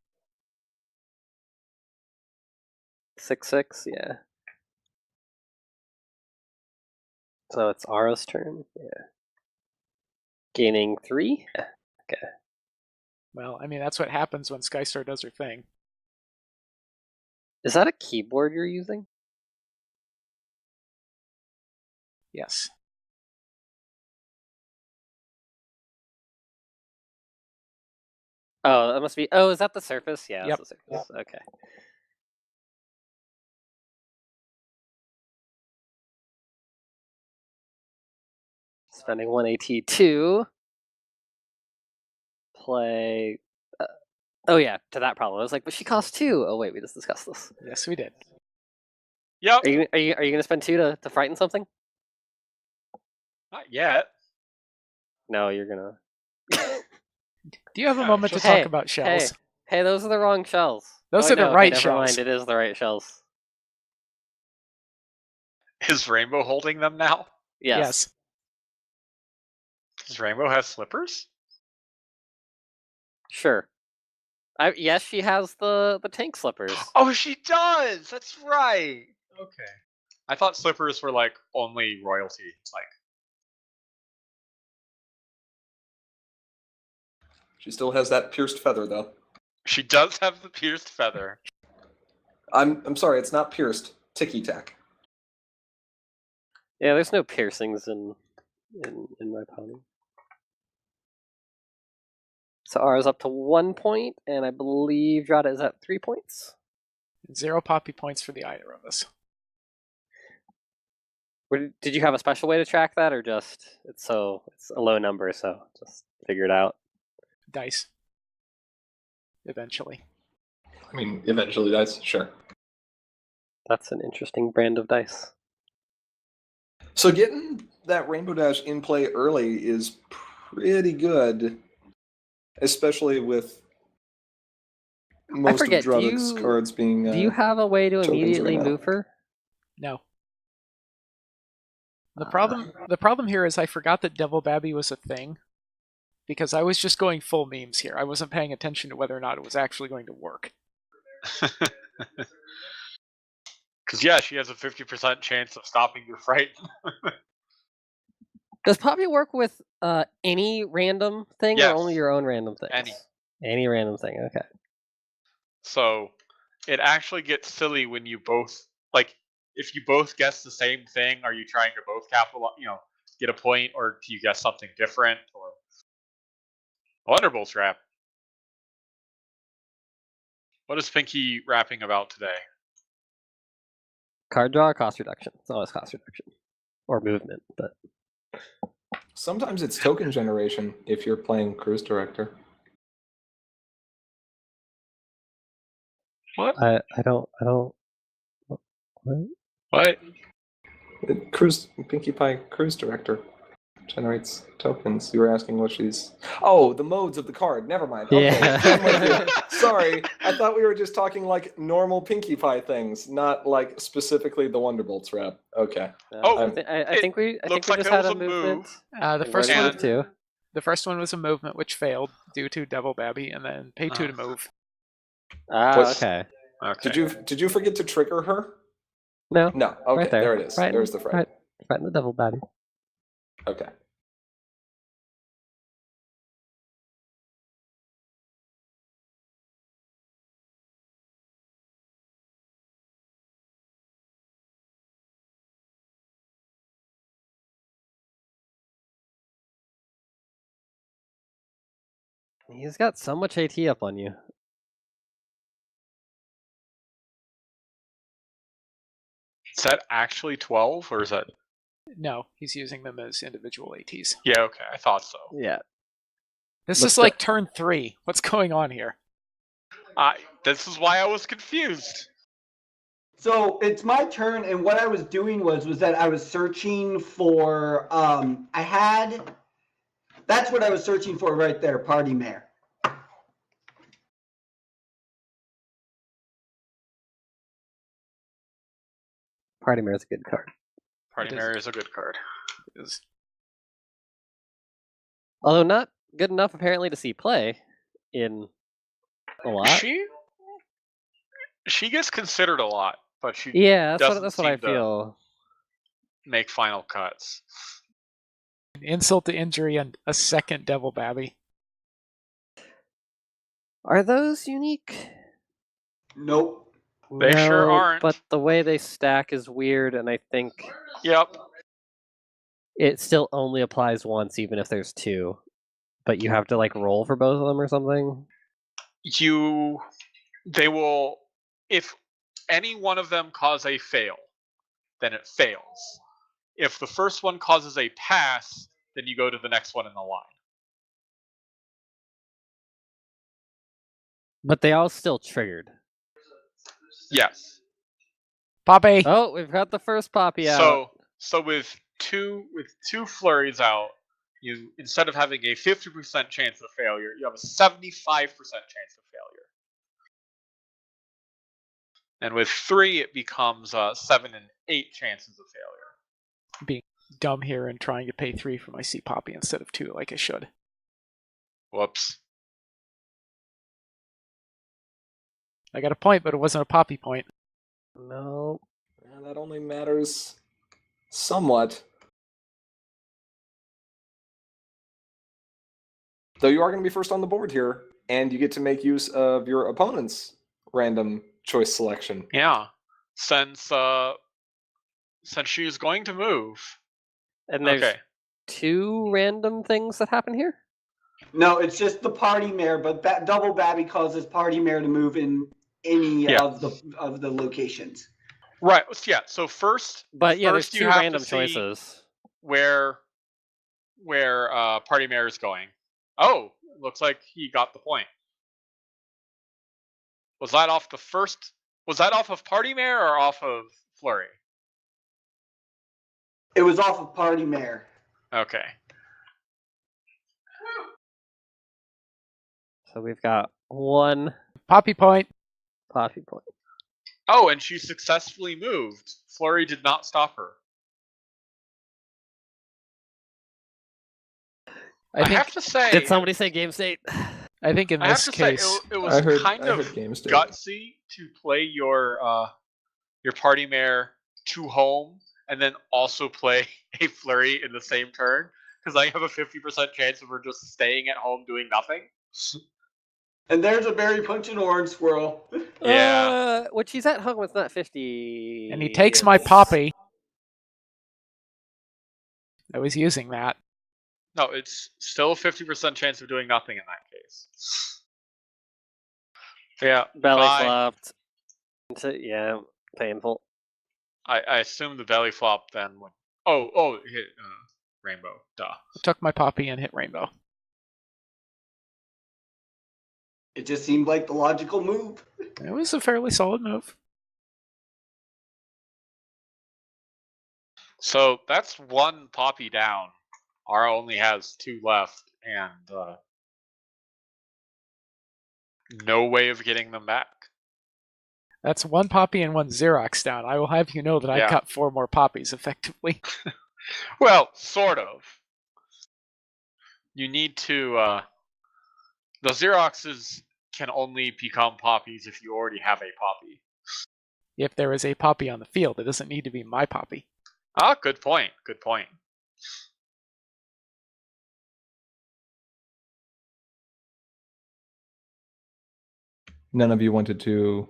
6/6, yeah. So it's Ara's turn. Yeah. Gaining 3? Okay. Well, I mean, that's what happens when Skystar does her thing. Is that a keyboard you're using? Yes. Oh, that must be. Oh, is that the Surface? Yeah, Yep. that's the Surface. Okay. Spending 1 AT2. Play. Oh, yeah, to that problem. I was like, but she costs 2. Oh, wait, we just discussed this. Yes, we did. Yep. Are you going to spend 2 to frighten something? Not yet. No, you're going to. Do you have a moment to Hey, talk about shells? Hey, those are the wrong shells. Those Oh, are the no, right never shells. mind, it is the right shells. Is Rainbow holding them now? Yes. Does Rainbow have slippers? Sure. Yes, she has the tank slippers. Oh, she does! That's right! Okay. I thought slippers were, like, only royalty. Like, She still has that pierced feather, though. She does have the pierced feather. I'm sorry, it's not pierced. Ticky tack. Yeah, there's no piercings in my pony. So R is up to 1 point, and I believe Drada is at 3 points. 0 poppy points for the either of us. Did you have a special way to track that, or just it's a low number, so just figure it out? Dice. Eventually. I mean, eventually dice, sure. That's an interesting brand of dice. So getting that Rainbow Dash in play early is pretty good, especially with most of Drada's cards being. Do you have a way to tokens immediately right now. move her? No. The problem here is I forgot that Devil Babby was a thing, because I was just going full memes here. I wasn't paying attention to whether or not it was actually going to work. Because, yeah, she has a 50% chance of stopping your fright. Does Poppy work with any random thing, Yes. or only your own random things? Any random thing, okay. So it actually gets silly when you both, like, if you both guess the same thing, are you trying to both get a point, or do you guess something different? Or Wonderbolt's rap. What is Pinky rapping about today? Card draw or cost reduction? It's always cost reduction. Or movement, but... Sometimes it's token generation if you're playing Cruise Director. What? I don't... What? Pinkie Pie Cruise Director generates tokens. You were asking what she's... Oh, the modes of the card. Never mind. Okay. Yeah. Sorry, I thought we were just talking like normal Pinkie Pie things, not like specifically the Wonderbolts rap. Okay. Oh, I think we looks just like had there a was a movement. move. The first Version one, two. the first one was a movement which failed due to Devil Babby, and then pay 2 to move. Okay. Okay. Did you forget to trigger her? No. No. Okay, Right there. there it is. Right, There's the fright. Right in the Devil Babby. Okay. He's got so much AT up on you. Is that actually 12, or is that... No, he's using them as individual ATs. Yeah, okay, I thought so. Yeah. This What's is like turn 3. What's going on here? This is why I was confused. So it's my turn, and what I was doing was that I was searching for, that's what I was searching for right there, Party Mare. Party Mare's a good card. Party It is. Mare is a good card. It is. Although not good enough apparently to see play in a lot. She gets considered a lot, but she Yeah, doesn't that's what I seem to feel. make final cuts. An insult to injury and a second Devil Babby. Are those unique? Nope. They sure aren't. But the way they stack is weird, and I think Yep. it still only applies once, even if there's 2. But you have to like roll for both of them or something. They will, if any one of them cause a fail, then it fails. If the first one causes a pass, then you go to the next one in the line. But they all still triggered. Yes. Poppy! Oh, we've got the first Poppy out. So with two flurries out, you, instead of having a 50% chance of failure, you have a 75% chance of failure. And with 3, it becomes 7 and 8 chances of failure. Being dumb here and trying to pay 3 for my C Poppy instead of 2 like I should. Whoops. I got a point, but it wasn't a Poppy point. No. Yeah, that only matters somewhat. Though you are going to be first on the board here, and you get to make use of your opponent's random choice selection. Yeah, since she's going to move. And there's Okay. 2 random things that happen here? No, it's just the party mare, but double Babby causes party mare to move in any Yeah. of the locations. Right. Yeah. So first, But yeah, there's first you 2 have random to see choices. where Party Mare is going. Oh, looks like he got the point. Was that off the first? Was that off of Party Mare or off of Flurry? It was off of party mare. Okay. So we've got 1 Poppy point. Poppy point. Oh, and she successfully moved. Flurry did not stop her. I think, have to say. Did somebody say game state? I think in I have this to case, say it was I heard games too. gutsy to play your Party Mare to home and then also play a Flurry in the same turn, because I have a 50% chance of her just staying at home doing nothing. And there's a berry punch and orange squirrel. Yeah. When she's at home, it's not 50. and he takes my Poppy. I was using that. No, it's still a 50% chance of doing nothing in that case. Yeah. Belly bye. flopped. Yeah, painful. I assume the belly flop then would. Oh, it hit rainbow. Duh. Took my Poppy and hit rainbow. It just seemed like the logical move. It was a fairly solid move. So that's 1 Poppy down. Ara only has 2 left, and no way of getting them back. That's 1 Poppy and 1 Xerox down. I will have you know that I Yeah. cut 4 more Poppies effectively. Well, sort of. You need to. The Xeroxes can only become Poppies if you already have a Poppy. If there is a Poppy on the field, it doesn't need to be my Poppy. Ah, good point. Good point. None of you wanted to.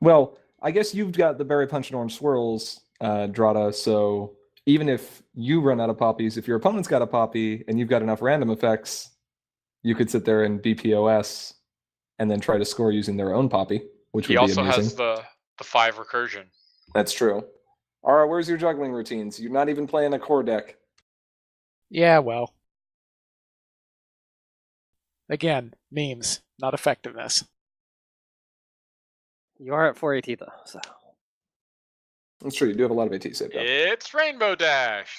Well, I guess you've got the berry punch and orange swirls, Drata. So even if you run out of poppies, if your opponent's got a poppy and you've got enough random effects, you could sit there and BPOS and then try to score using their own poppy, which He would be also amusing. has the 5 recursion. That's true. All right, where's your juggling routines? You're not even playing a core deck. Yeah, well. Again, memes, not effectiveness. You are at 4 AT though, so. That's true. You do have a lot of AT saved up. It's Rainbow Dash.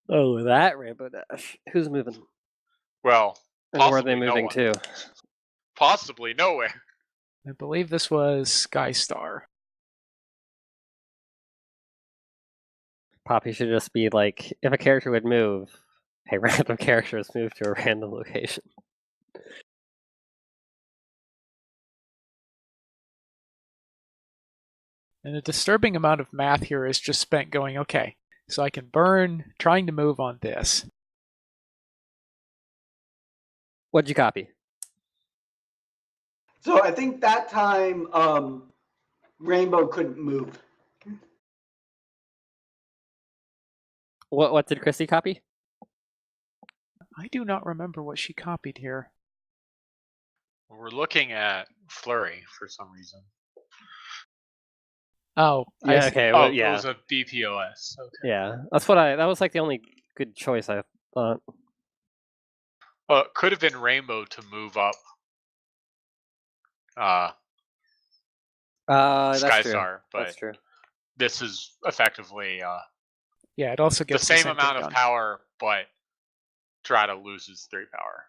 Oh, that Rainbow Dash. Who's moving? Well, And where are possibly they no moving one. to? Possibly nowhere. I believe this was Skystar. Poppy should just be like, if a character would move, a random character is moved to a random location. And a disturbing amount of math here is just spent going, okay, so I can burn trying to move on this. What'd you copy? So I think that time Rainbow couldn't move. What did Chrissy copy? I do not remember what she copied here. We're looking at Flurry for some reason. Oh, Yeah, okay, Oh, well, it yeah. was a BPOS. Okay. Yeah, that was like the only good choice I thought. It could have been Rainbow to move up. That's true. Skystar, but That's true. this is effectively yeah, it also the gets same thing amount of done. power, but Drata loses 3 power.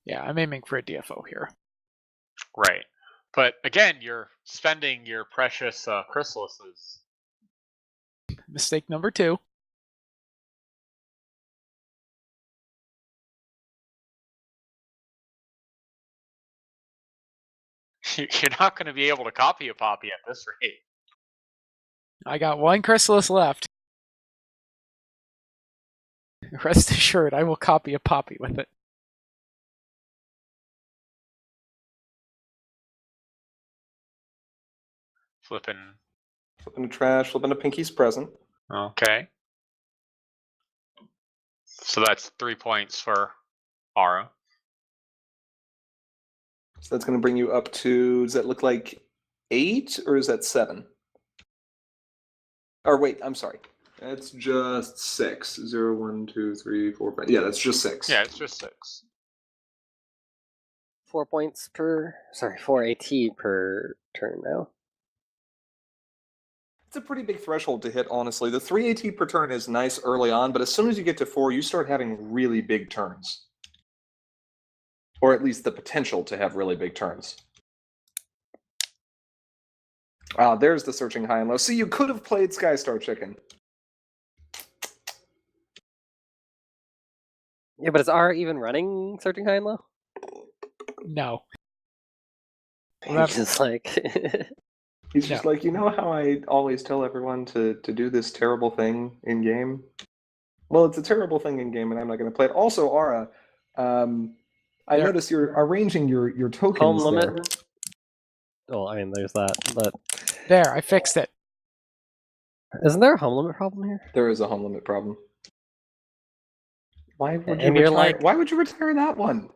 Yeah, I'm aiming for a DFO here. Right. But again, you're spending your precious chrysalises. Mistake number 2. You're not going to be able to copy a Poppy at this rate. I got one chrysalis left. Rest assured, I will copy a Poppy with it. Flipping. Flipping to trash, flipping to Pinky's present. Okay. So that's 3 points for Ara. So that's going to bring you up to, does that look like 8 or is that 7? Or wait, I'm sorry. That's just 6. 0, 1, 2, 3, 4, 5. Yeah, that's just 6. Yeah, it's just 6. 4 points per. Sorry, 4 AT per turn now. It's a pretty big threshold to hit, honestly. The 3 AT per turn is nice early on, but as soon as you get to 4, you start having really big turns. Or at least the potential to have really big turns. Ah, there's the searching high and low. See, you could have played Skystar Chicken. Yeah, but is R even running searching high and low? No. He's just like. He's just like, you know how I always tell everyone to do this terrible thing in game? Well, it's a terrible thing in game, and I'm not going to play it. Also, Aura, I noticed you're arranging your tokens Home there. limit. Well, I mean, there's that, but There, I fixed it. isn't there a home limit problem here? There is a home limit problem. Why would you And you're retire? like- Why would you retire that one?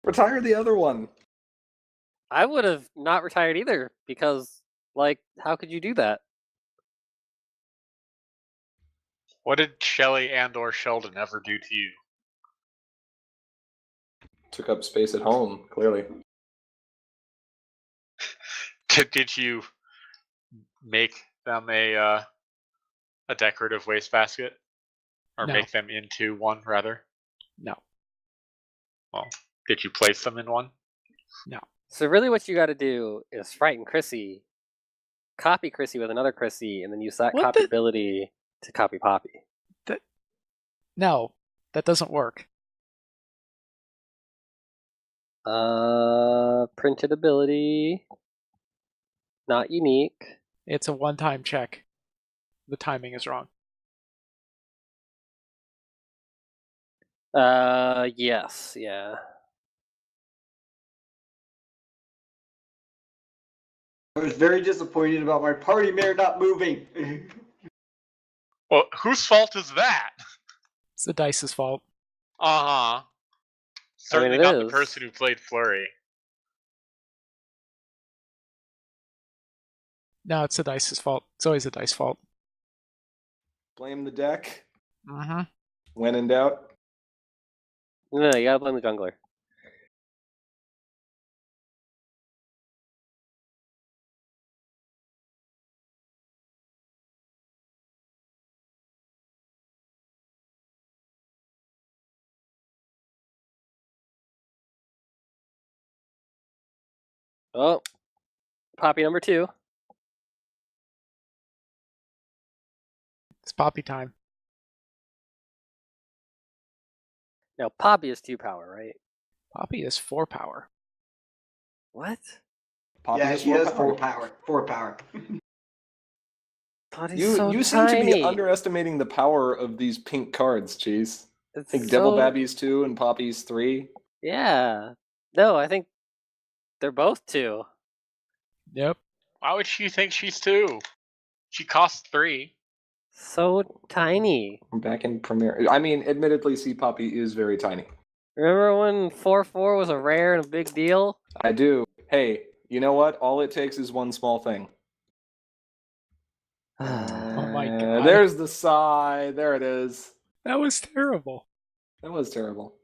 Retire the other one. I would have not retired either because, like, how could you do that? What did Shelly and/or Sheldon ever do to you? Took up space at home, clearly. Did you make them a decorative wastebasket, or No. make them into one rather? No. Well, did you place them in one? So really what you got to do is frighten Chrissy, copy Chrissy with another Chrissy, and then use that What copy the- ability to copy Poppy. No, that doesn't work. Printed ability. Not unique. It's a one-time check. The timing is wrong. Yes, yeah. I was very disappointed about my party mayor not moving. Well, whose fault is that? It's the dice's fault. Uh-huh. Certainly it not is. the person who played Flurry. No, it's the dice's fault. It's always the dice fault. Blame the deck. Mm-hmm. When in doubt. No, you gotta blame the jungler. Oh, Poppy number 2. It's Poppy time. Now Poppy is 2 power, right? Poppy is 4 power. What? Poppy Yeah, has she 4 has power. 4 power. 4 power. Poppy's You so you seem to tiny. be underestimating the power of these pink cards, Cheese. I It's think Devil so- Babby's 2 and Poppy's 3. Yeah. No, I think they're both 2. Yep. Why would she think she's 2? She costs 3. So tiny. I'm back in Premiere. I mean, admittedly, C Poppy is very tiny. Remember when 4/4 was a rare and a big deal? I do. Hey, you know what? All it takes is one small thing. Oh my God. There's the sigh. There it is. That was terrible. That was terrible.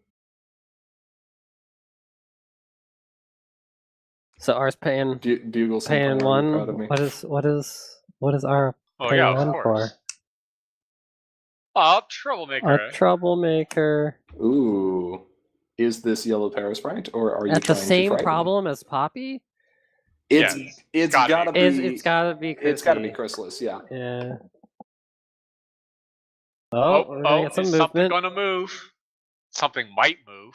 So ours paying Bugle's paying proud of one. me. What is our Oh paying yeah, one of course. for? Oh, troublemaker. A troublemaker. Ooh. Is this yellow parasprite, or are you At the trying to same frighten me? problem as Poppy? It's Yes. it's Gotta gotta be. It's gotta be Chrissy. It's gotta be Chrysalis, yeah. Yeah. Oh, we're gonna get some is something movement. gonna move? Something might move.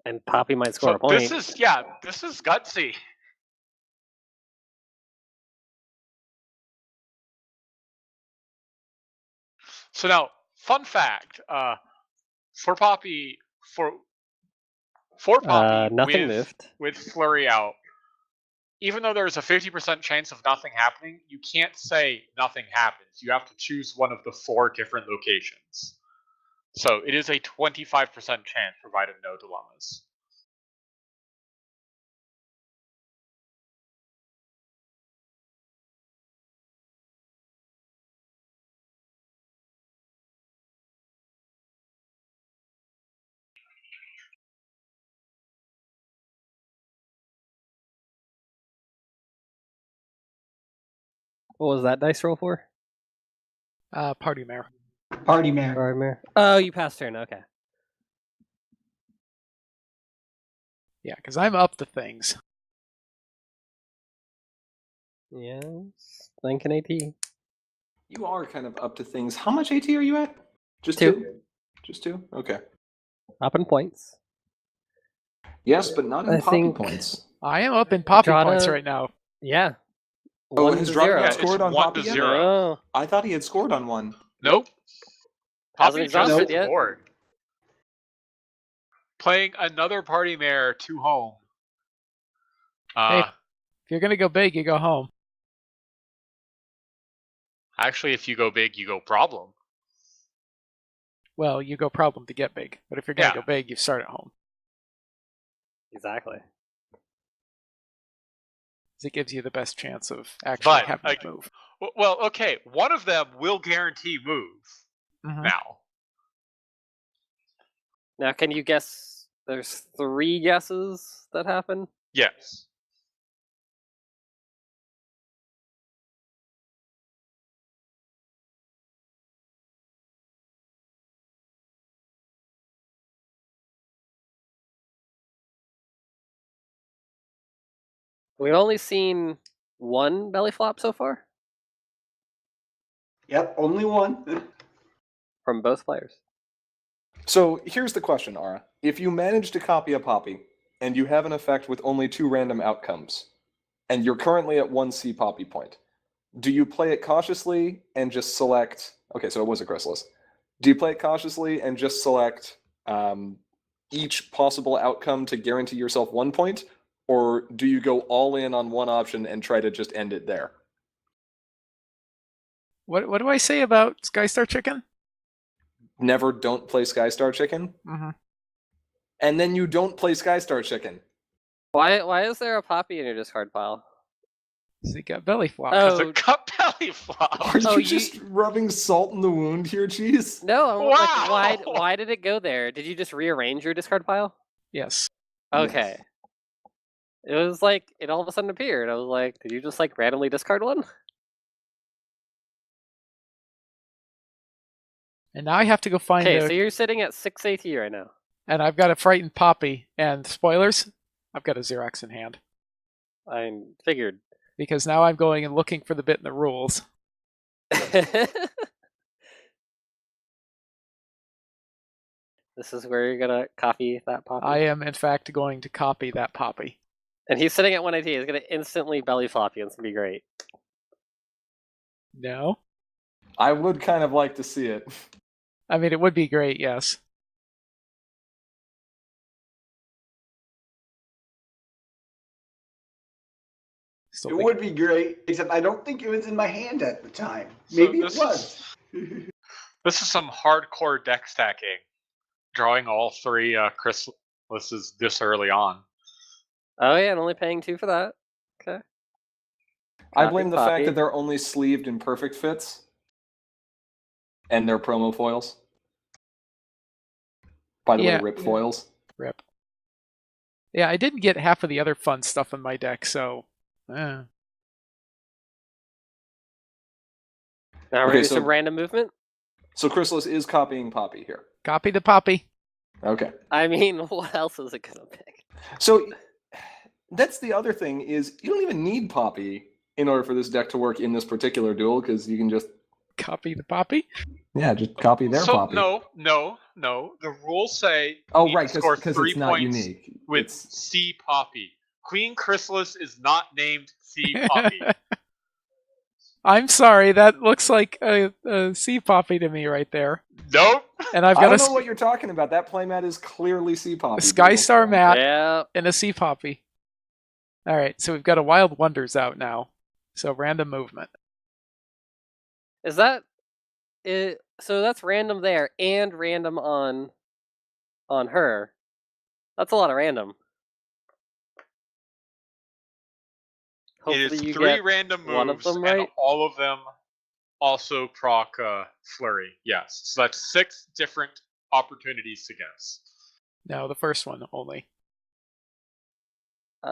And Poppy might score So a point. this is gutsy. So now, fun fact: for Poppy, for Poppy, Nothing with moved. with Flurry out, even though there's a 50% chance of nothing happening, you can't say nothing happens. You have to choose one of the 4 different locations. So it is a 25% chance, provided no dilemmas. What was that dice roll for? Party mare. Party mare. Party mare. Oh, you passed turn. Okay. Yeah, because I'm up to things. Yes. Thinking AT. You are kind of up to things. How much AT are you at? Just 2. 2? Just 2? Okay. Up in points. Yes, but not in I poppy think- points. I am up in poppy Drana- points right now. Yeah. Oh, 1 has to Drana 0. not Yeah, scored it's on 1 Poppy to yet? 0. Oh. I thought he had scored on 1. Nope. Poppy Hasn't just exhausted hit the yet. board. Playing another party mare to home. Hey. If you're gonna go big, you go home. Actually, if you go big, you go problem. Well, you go problem to get big. But if you're gonna Yeah. go big, you start at home. Exactly. 'Cause it gives you the best chance of actually But, having like, to move. Well, okay, one of them will guarantee move Mhm. now. Now, can you guess? There's 3 guesses that happen. Yes. We've only seen 1 belly flop so far Yep, only one. from both players. So here's the question, Ara. If you manage to copy a Poppy, and you have an effect with only 2 random outcomes, and you're currently at 1 C Poppy point, do you play it cautiously and just select... Okay, so it was a Chrysalis. Do you play it cautiously and just select each possible outcome to guarantee yourself 1 point, or do you go all in on one option and try to just end it there? What do I say about Skystar Chicken? Never don't play Skystar Chicken, Mm-hmm. and then you don't play Skystar Chicken. Why is there a poppy in your discard pile? So you got belly flop. Oh. It's a cup belly flop. Are Oh, you you- just rubbing salt in the wound here, Cheese? No, I'm like, Wow! why did it go there? Did you just rearrange your discard pile? Yes. Okay. Yes. It was like it all of a sudden appeared. I was like, did you just like randomly discard one? And now I have to go find Okay, out. so you're sitting at 6 AT right now. And I've got a frightened Poppy. And spoilers, I've got a Xerox in hand. I figured. Because now I'm going and looking for the bit in the rules. This is where you're gonna copy that poppy. I am, in fact, going to copy that Poppy. And he's sitting at 1 AT. He's gonna instantly belly flop you. It's gonna be great. No? I would kind of like to see it. I mean, it would be great, yes. Still It think- would be great, except I don't think it was in my hand at the time. So Maybe it this was. This is some hardcore deck stacking. Drawing all 3 Chrysalises this early on. Oh yeah, and only paying 2 for that. Okay. I Copy blame the Poppy. fact that they're only sleeved in perfect fits. And they're promo foils. By the Yeah. way, rip foils. Rip. Yeah, I didn't get half of the other fun stuff in my deck, so... Now we're Okay, gonna do so- some random movement. So Chrysalis is copying Poppy here. Copy the Poppy. Okay. I mean, what else is it gonna pick? So that's the other thing is you don't even need Poppy in order for this deck to work in this particular duel because you can just Copy the Poppy? just copy their So Poppy. no. The rules say Oh you right, need to score because 3 it's not points unique. with It's C Poppy. Queen Chrysalis is not named C Poppy. I'm sorry, that looks like a sea poppy to me right there. Nope. And I've I got don't know what you're talking about. That playmat is clearly sea a poppy. Sky Star mat Yeah. and a sea poppy. Alright, so we've got a Wild Wonders out now. So random movement. Is that it? So that's random there and random on her. That's a lot of random. It is Hopefully you 3 get random moves, one of them and right. all of them also proc Flurry. Yes, so that's 6 different opportunities to guess. No, the first one only. They're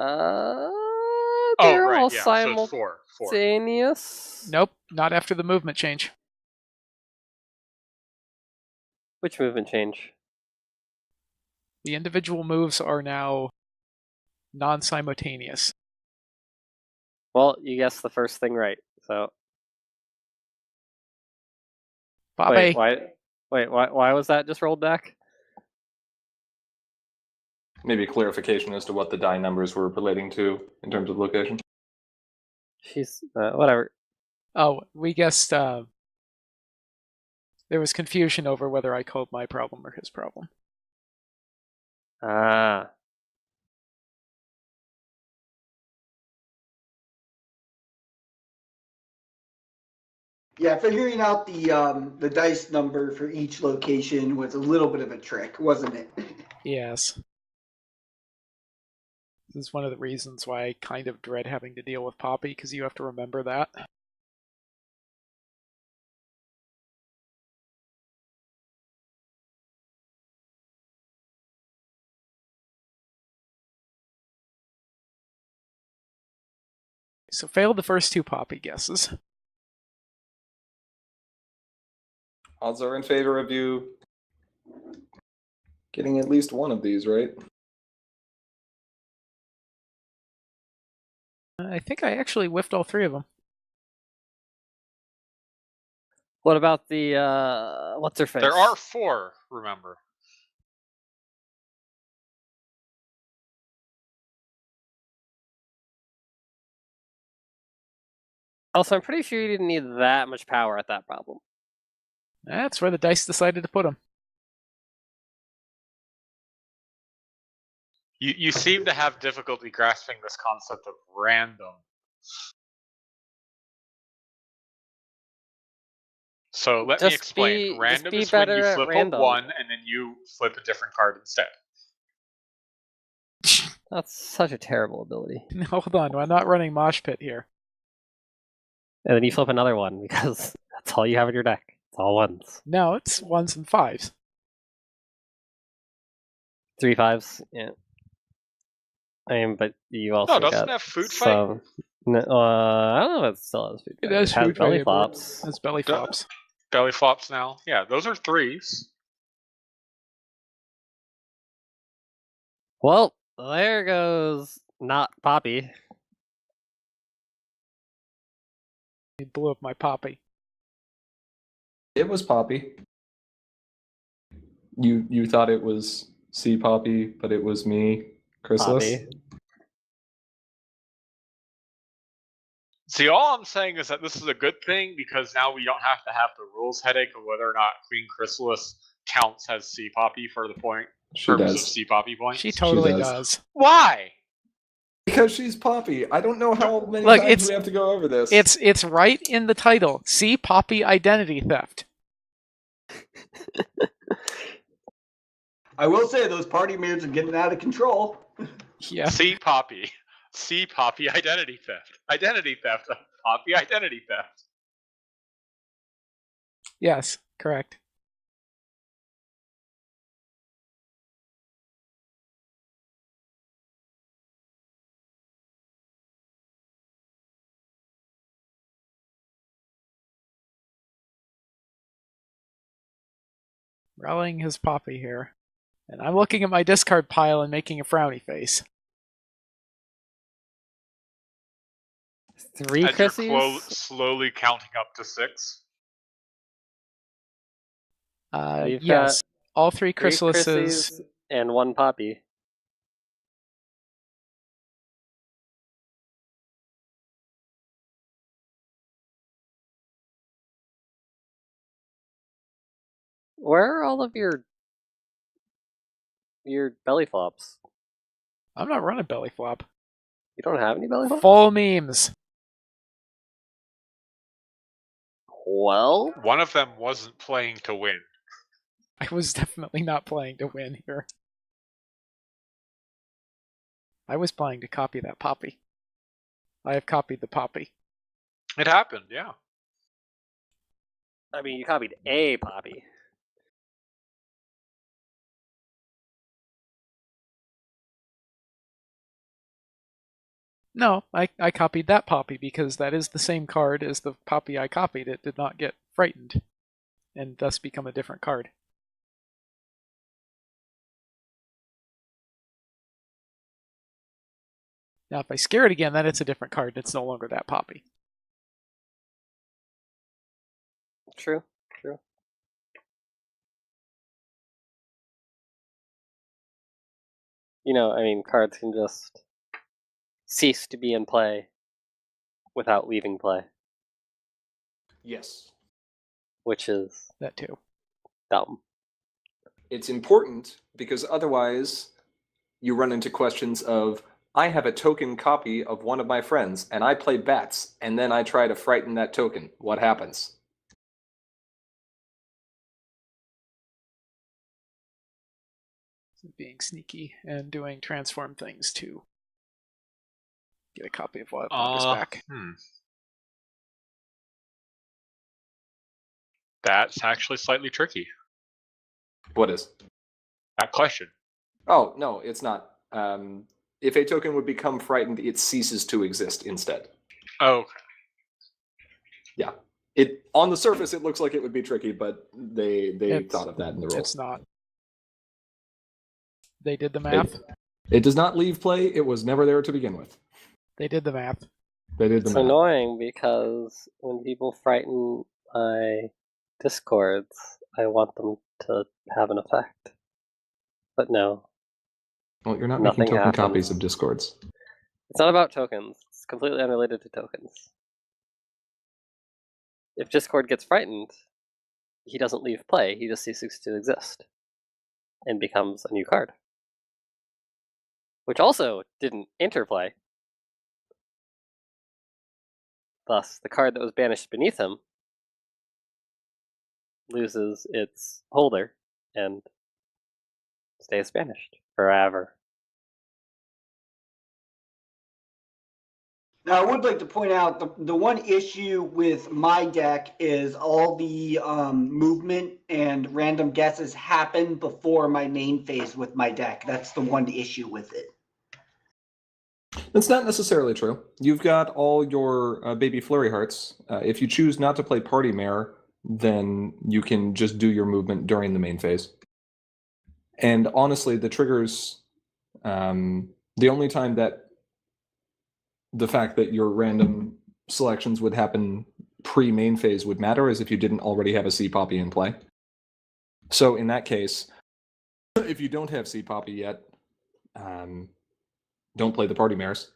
right, all yeah, so it's 4. simultaneous. Nope, not after the movement change. Which movement change? The individual moves are now non-simultaneous. Well, you guessed the first thing right. So Poppy. why was that just rolled back? Maybe clarification as to what the die numbers were relating to in terms of location. She's whatever. Oh, we guessed there was confusion over whether I called my problem or his problem. Ah. Yeah, figuring out the dice number for each location was a little bit of a trick, wasn't it? Yes. This is one of the reasons why I kind of dread having to deal with Poppy, because you have to remember that. So failed the first 2 Poppy guesses. Odds are in favor of you getting at least one of these, right? I think I actually whiffed all 3 of them. What about the what's her face? There are 4, remember. Also, I'm pretty sure you didn't need that much power at that problem. That's where the dice decided to put them. You seem to have difficulty grasping this concept of random. So let me explain. Random is when you flip a 1 and then you flip a different card instead. That's such a terrible ability. Hold on, we're not running Mosh Pit here. And then you flip another one because that's all you have in your deck. It's all ones. No, it's 1s and 5s. 3 5s, yeah. I mean, but you also No, doesn't got it have food fight? some. No, I don't know if it still has food It fight. has has food belly fight, flops. It's belly flops. Belly flops now. Yeah, those are 3s. Well, there goes not Poppy. He blew up my Poppy. It was Poppy. You thought it was C Poppy, but it was me, Chrysalis. Poppy. See, all I'm saying is that this is a good thing because now we don't have to have the rules headache of whether or not Queen Chrysalis counts as C Poppy for the She purpose does. of C Poppy points. She totally does. does. Why? Because she's Poppy. I don't know how many Look, times we have to go over this. It's right in the title. See Poppy identity theft. I will say those party mirrors are getting out of control. Yeah. C Poppy. C Poppy identity theft. Identity theft. Poppy identity theft. Yes, correct. Rallying his Poppy here. And I'm looking at my discard pile and making a frowny face. 3 As you're Chrissies? slowly counting up to 6. You've Yes. All 3 3 chrysalises. Chrissies and 1 Poppy. Where are all of your belly flops? I'm not running belly flop. You don't have any belly flops? Full memes. Well, One of them wasn't playing to win. I was definitely not playing to win here. I was playing to copy that poppy. I have copied the poppy. It happened, yeah. I mean, you copied a poppy. No, I copied that poppy because that is the same card as the poppy I copied. It did not get frightened, and thus become a different card. Now, if I scare it again, then it's a different card, and it's no longer that poppy. True. You know, I mean, cards can just cease to be in play without leaving play, Yes. which is That too. dumb. It's important because otherwise you run into questions of, I have a token copy of one of my friends and I play bats and then I try to frighten that token. What happens? Being sneaky and doing transform things to get a copy of Wild Mongoose back. That's actually slightly tricky. What is? That question. Oh, no, it's not. If a token would become frightened, it ceases to exist instead. Oh, okay. Yeah. On the surface, it looks like it would be tricky, but they thought of that in the rules. It's not. They did the math. It does not leave play. It was never there to begin with. They did the math. They did the It's math. annoying because when people frighten my discords, I want them to have an effect. But no. Well, you're not Nothing making token happens. copies of Discords. It's not about tokens. It's completely unrelated to tokens. If Discord gets frightened, he doesn't leave play, he just ceases to exist. And becomes a new card. Which also didn't interplay. Thus, the card that was banished beneath him loses its holder and stays banished forever. Now, I would like to point out the one issue with my deck is all the movement and random guesses happen before my main phase with my deck. That's the one issue with it. That's not necessarily true. You've got all your baby Flurry hearts. If you choose not to play Party Mare, then you can just do your movement during the main phase. And honestly, the triggers, the only time that the fact that your random selections would happen pre-main phase would matter is if you didn't already have a Sea Poppy in play. So in that case, if you don't have Sea Poppy yet, don't play the Party Mares,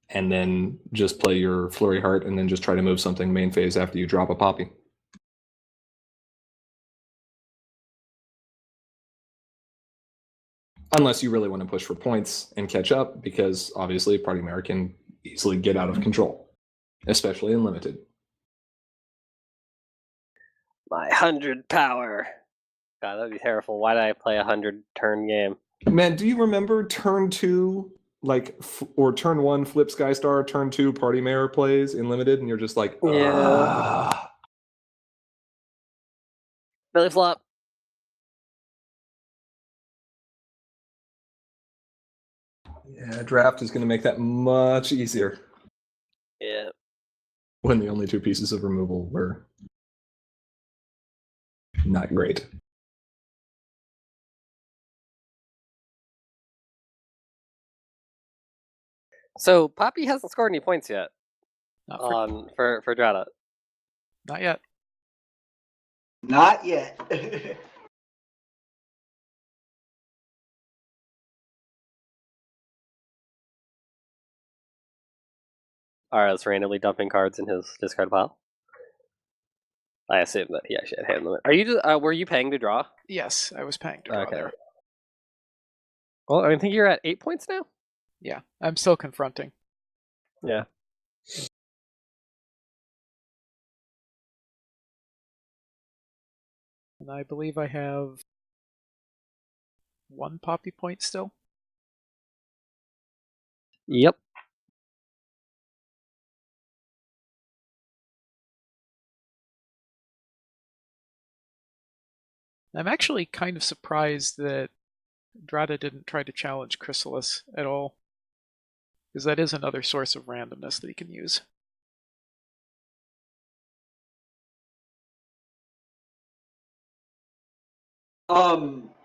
and then just play your Flurry Heart, and then just try to move something main phase after you drop a Poppy. Unless you really want to push for points and catch up, because obviously Party Mare can easily get out of control, especially in Limited. My 100 power. God, that'd be terrible. Why did I play a 100 turn game? Man, do you remember turn 2, or turn 1 Flip Skystar, turn 2 Party Mare plays in Limited, and you're just like, Yeah. Belly flop. Yeah, draft is going to make that much easier. Yeah. When the only 2 pieces of removal were not great. So Poppy hasn't scored any points yet Not for, for Drata. not yet. Not yet. Ara's randomly dumping cards in his discard pile. I assume that he actually had hand limit. Are you? Were you paying to draw? Yes, I was paying to draw Okay. there. Well, I think you're at 8 points now. Yeah, I'm still confronting. Yeah. And I believe I have 1 poppy point still. Yep. I'm actually kind of surprised that Drada didn't try to challenge Chrysalis at all, because that is another source of randomness that he can use.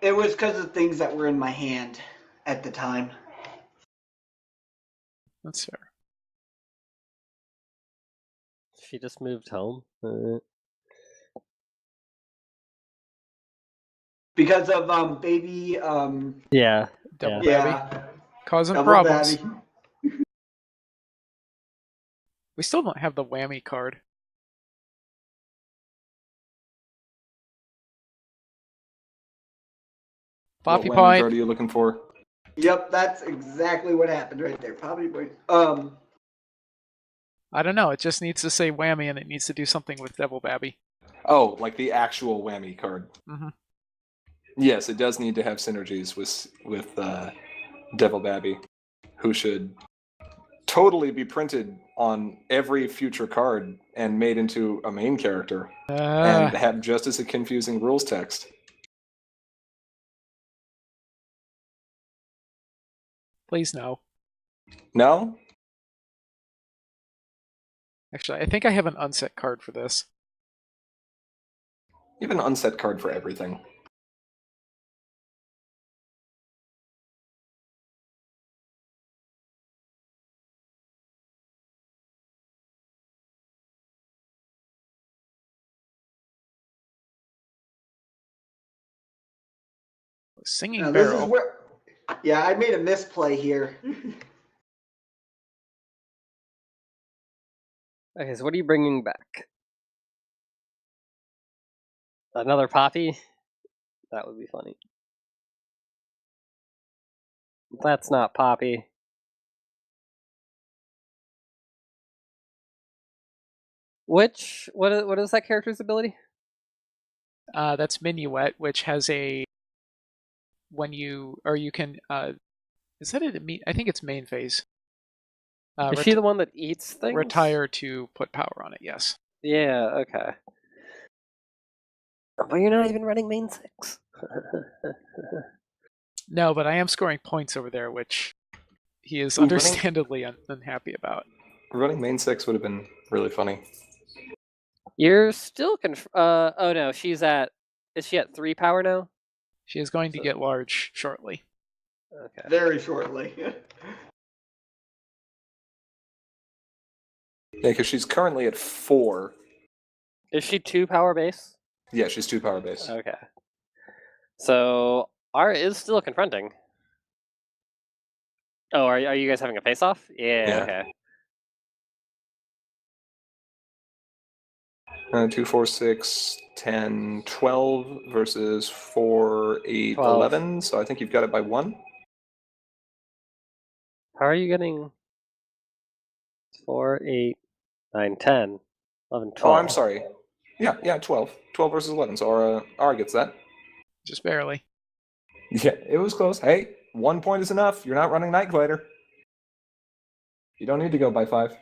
It was because of things that were in my hand at the time. That's fair. She just moved home. Because of baby Yeah. Double Yeah. Babby. Causing double problems. Babby. We still don't have the whammy card. Poppy What whammy point. card are you looking for? Yep, that's exactly what happened right there. Poppy point. I don't know. It just needs to say whammy, and it needs to do something with Devil Babby. Oh, like the actual whammy card. Mm-hmm. Yes, it does need to have synergies with Devil Babby, who should totally be printed on every future card and made into a main character and have just as a confusing rules text. Please no. No? Actually, I think I have an unset card for this. You have an unset card for everything. Singing now Barrel. this is where, yeah, I made a misplay here. Okay, so what are you bringing back? Another Poppy? That would be funny. That's not Poppy. What is that character's ability? That's Minuet, which has a when you can is that it? I think it's main phase. Is she the one that eats things? Retire to put power on it. Yes. Yeah. Okay. But you're not even running main 6. No, but I am scoring points over there, which he is Ooh, understandably unhappy about. Running main 6 would have been really funny. You're still oh no, is she at 3 power now? She is going to get large shortly. Okay. Very shortly. Yeah, because she's currently at 4. Is she 2 power base? Yeah, she's 2 power base. Okay. So R is still confronting. Oh, are you guys having a face off? Yeah. Okay. 2, 4, 6, 10, 12 versus 4, 8, 12. 11. So I think you've got it by 1. How are you getting 4, 8, 9, 10, 11, 12? Oh, I'm sorry. Yeah, 12. 12 versus 11. So R gets that. Just barely. Yeah, it was close. Hey, 1 point is enough. You're not running Night Glider. You don't need to go by 5.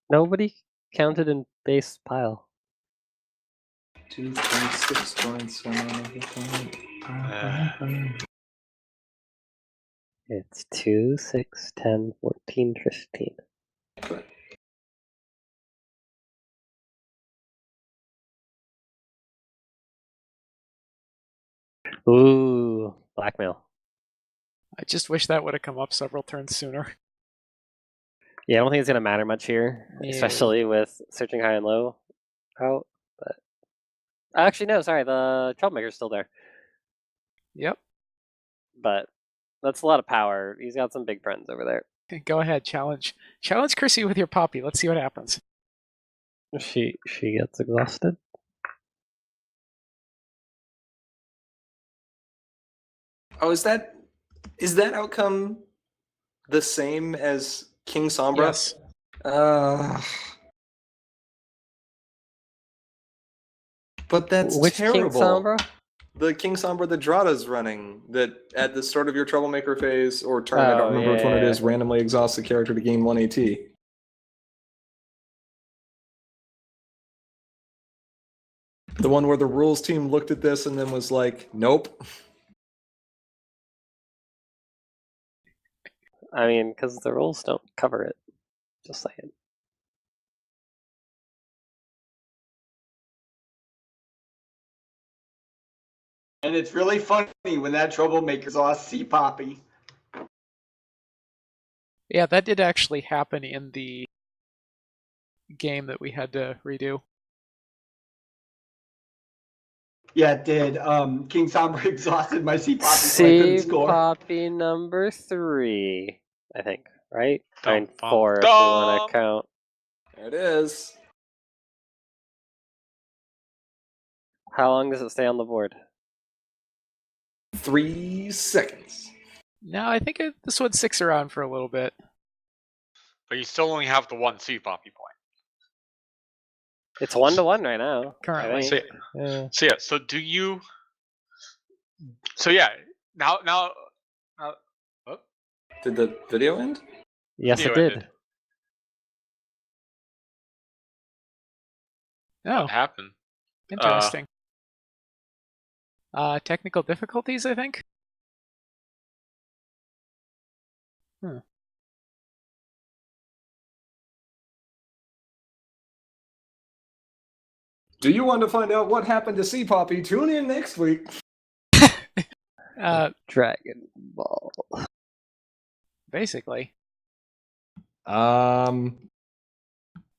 Nobody counted in base pile. 2, 4, 6 points. It's 2, 6, 10, 14, 15. Ooh, blackmail. I just wish that would have come up several turns sooner. Yeah, I don't think it's gonna matter much here, especially with searching high and low out. But actually, no, sorry, the troublemaker's still there. Yep. But that's a lot of power. He's got some big friends over there. Go ahead, challenge Chrissy with your Poppy. Let's see what happens. She gets exhausted. Oh, is that outcome the same as King Sombra? Yes. But that's Which terrible. King Sombra? The King Sombra that Drada's running, that at the start of your Troublemaker phase or turn, I don't remember which one it is, randomly exhausts the character to gain 1 AT. The one where the rules team looked at this and then was like, nope. I mean, because the rules don't cover it. Just saying. And it's really funny when that Troublemaker exhausts C Poppy. Yeah, that did actually happen in the game that we had to redo. Yeah, it did. King Sombra exhausted my C Poppy, so I couldn't C score. Poppy number 3, I think, right? Dum, 4 if dum, we want dum. to count. There it is. How long does it stay on the board? 3 seconds. No, I think this one sticks around for a little bit. But you still only have the 1 C Poppy point. It's 1-1 right now. Currently. I So, think. Yeah. so yeah, so do you? So yeah, now, oh, Did the video end? Yes, it video did. ended. Oh, What happened? interesting. Technical difficulties, I think? Do you want to find out what happened to C Poppy? Tune in next week. Dragon Ball. Basically. Um,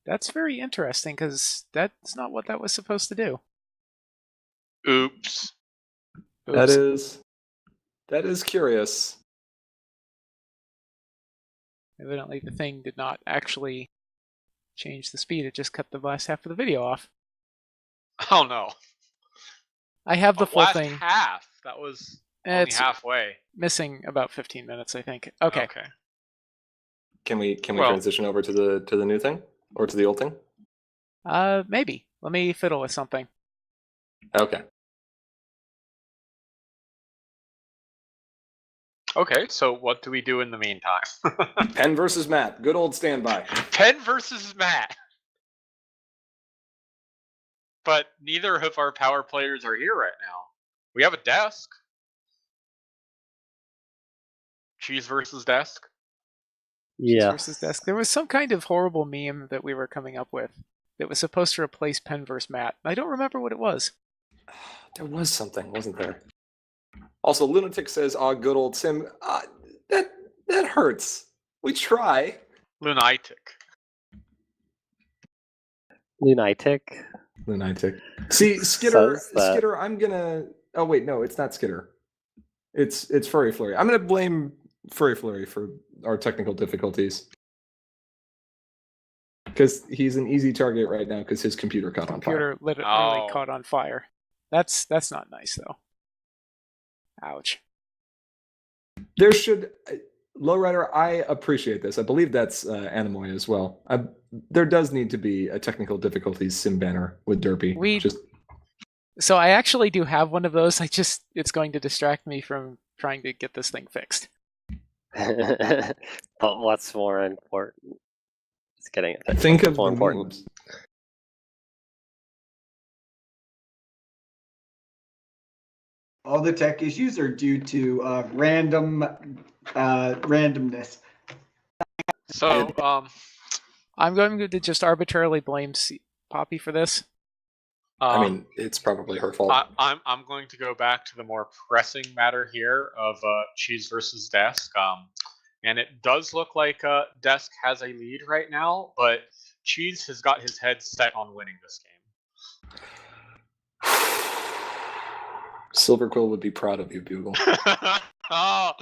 That's very interesting, because that's not what that was supposed to do. Oops. that Oops. is curious. Evidently the thing did not actually change the speed, it just cut the last half of the video off. Oh no. I have the full last thing. half. That was only It's halfway. missing about 15 minutes, I think. Okay. Can we Well- transition over to the new thing or to the old thing? Maybe. Let me fiddle with something. Okay. Okay, so what do we do in the meantime? Penn versus Matt. Good old standby. Penn versus Matt. But neither of our power players are here right now. We have a desk. Cheese versus desk. Yeah. Versus desk. There was some kind of horrible meme that we were coming up with that was supposed to replace Penn versus Matt. I don't remember what it was. There was something, wasn't there? Also, Lunatic says, good old Sim." That hurts. We try. Lunatic. Lunatic. Lunatic. See, Skitter. Says that. Skitter. I'm gonna. Oh wait, no, it's not Skitter. It's Furry Flurry. I'm gonna blame Furry Flurry for our technical difficulties because he's an easy target right now because his computer caught on fire. Computer literally Oh. caught on fire. That's not nice though. Ouch. There should. Lowrider, I appreciate this. I believe that's Anamoy as well. There does need to be a technical difficulties sim banner with Derpy. So I actually do have one of those. It's going to distract me from trying to get this thing fixed. But what's more important? It's getting it. Think of more the important. memes. All the tech issues are due to randomness. So, I'm going to just arbitrarily blame Poppy for this. I mean, it's probably her fault. I'm going to go back to the more pressing matter here of Cheese versus Desk. And it does look like Desk has a lead right now, but Cheese has got his head set on winning this game. Silverquill would be proud of you, Bugle. Oh,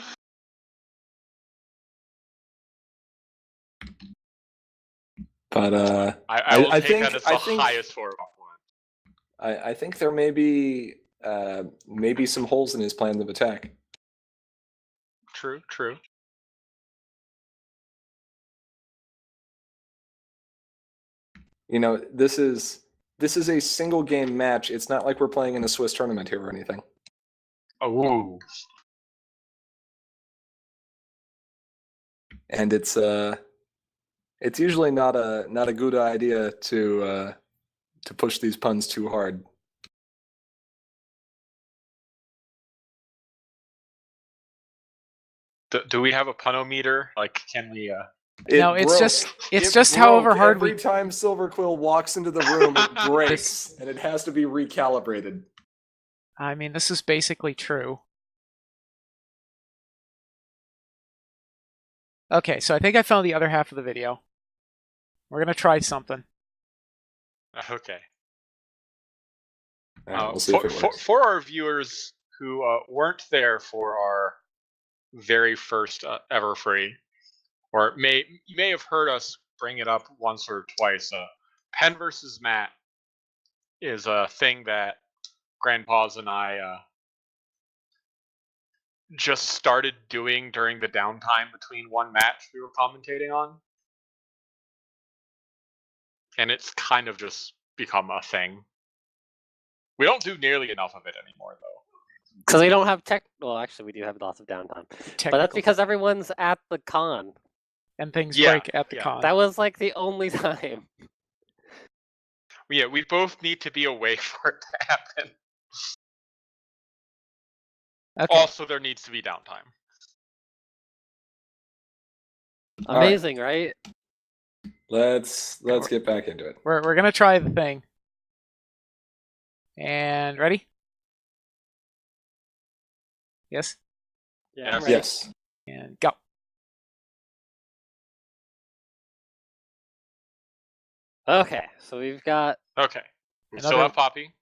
But I will I take think that as I the think highest form compliment. I think there may be maybe some holes in his plan of attack. True, true. You know, this is a single game match. It's not like we're playing in a Swiss tournament here or anything. Oh, And it's usually not a good idea to push these puns too hard. do we have a punometer? Like, can we? No, it's broke. just It however broke. hard Every we. time Silver Quill walks into the room, it breaks, and it has to be recalibrated. I mean, this is basically true. Okay, so I think I found the other half of the video. We're gonna try something. Okay. All right, we'll see if it works. For our viewers who weren't there for our very first ever free, or you may have heard us bring it up once or twice. Pen versus Matt is a thing that Grandpa's and I just started doing during the downtime between one match we were commentating on, and it's kind of just become a thing. We don't do nearly enough of it anymore, though. Because we don't have tech. Well, actually, we do have lots of downtime. But that's Technical because everyone's at the con. and things Yeah, break at the yeah. con. That was like the only time. Yeah, we both need to be away for it to happen. Okay. Also, there needs to be downtime. All right. Amazing, right? Let's get back into it. We're gonna try the thing. And ready? Yes. Yeah. Yes. Yes. And go. Okay, so we've got Okay. We still Another- have Poppy.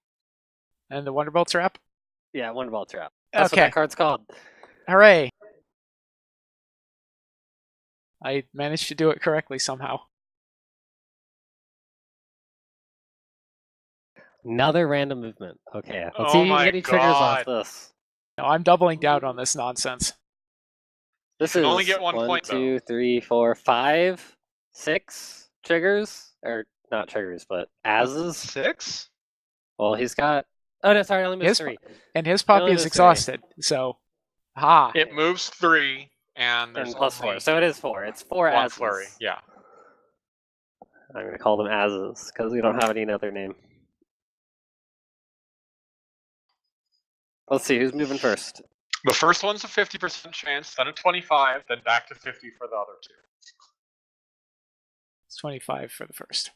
And the Wonderbolt trap. Wonderbolt trap. That's what Okay. that card's called. Hooray! I managed to do it correctly somehow. Another random movement. Okay, let's Oh see if you my can get any triggers off God. this. No, I'm doubling down on this nonsense. This can is only get 1 point, though. 2, 3, 4, 5, 6 triggers, or not triggers, but asses. 6? Well, he's got. Oh no, sorry, I only missed His 3. And his only puppy is missed 3. exhausted, so It moves 3, and there's And plus only 4, so it is 4. It's 4 one asses. Flurry. Yeah. I'm gonna call them asses because we don't have any other name. Let's see who's moving first. The first one's a 50% chance, then a 25, then back to 50 for the other two. it's 25 for the first.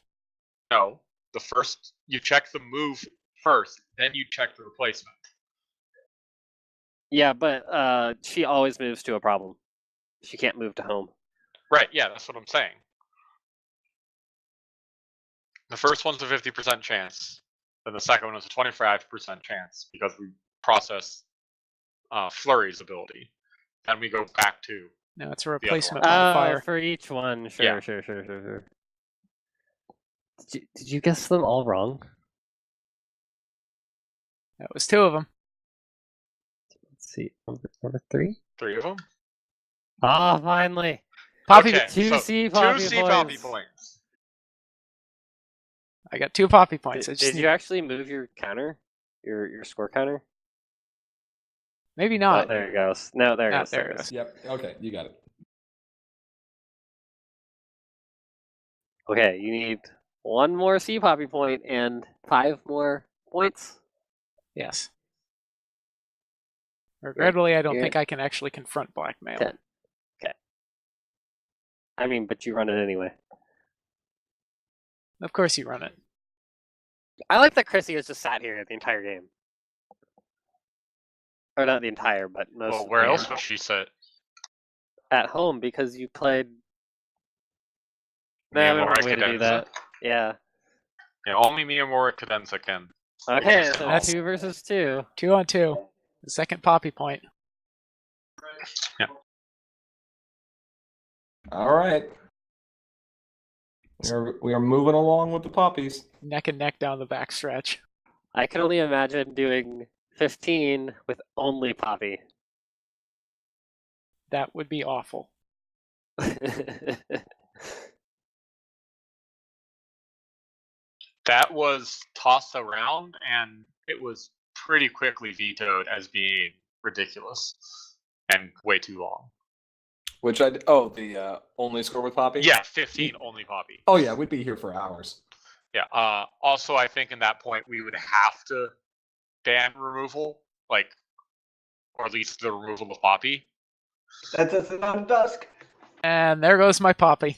No, the first you check the move first, then you check the replacement. Yeah, but she always moves to a problem. She can't move to home. Right, yeah, that's what I'm saying. The first one's a 50% chance, then the second one is a 25% chance because we process Flurry's ability. Then we go back to. No, it's a other replacement one. modifier. For each one, sure, Yeah. sure. Did you guess them all wrong? That was 2 of them. Let's see, number 3. 3 of them. Ah, finally. Poppy, Okay, two so C Poppy 2 C points. Poppy points. I got 2 Poppy points. I Did, just did you actually move your counter? Your score counter? Maybe Oh, not. there it goes. No, there it Ah, goes. there it is. Yep. Okay, you got it. Okay, you need 1 more C Poppy point and 5 more points. Yes. Regrettably, I don't You're- think I can actually confront blackmail. 10. Okay. I mean, but you run it anyway. Of course you run it. I like that Chrissy has just sat here the entire game. Or not the entire, but most Well, of where the else game. would she sit? At home because you played. No, Me I and don't Laura have a way to do Cadenza. that. Yeah. Yeah, only me and Laura Cadenza can. Okay, so That's- 2 versus 2. 2 on 2. The second Poppy point. All right. We are moving along with the poppies. Neck and neck down the backstretch. I can only imagine doing 15 with only Poppy. That would be awful. That was tossed around, and it was pretty quickly vetoed as being ridiculous and way too long. Which the only score with Poppy? Yeah, 15 only Poppy. Oh yeah, we'd be here for hours. Yeah. Also, I think in that point we would have to ban removal, or at least the removal of Poppy. That's us on dusk. And there goes my Poppy.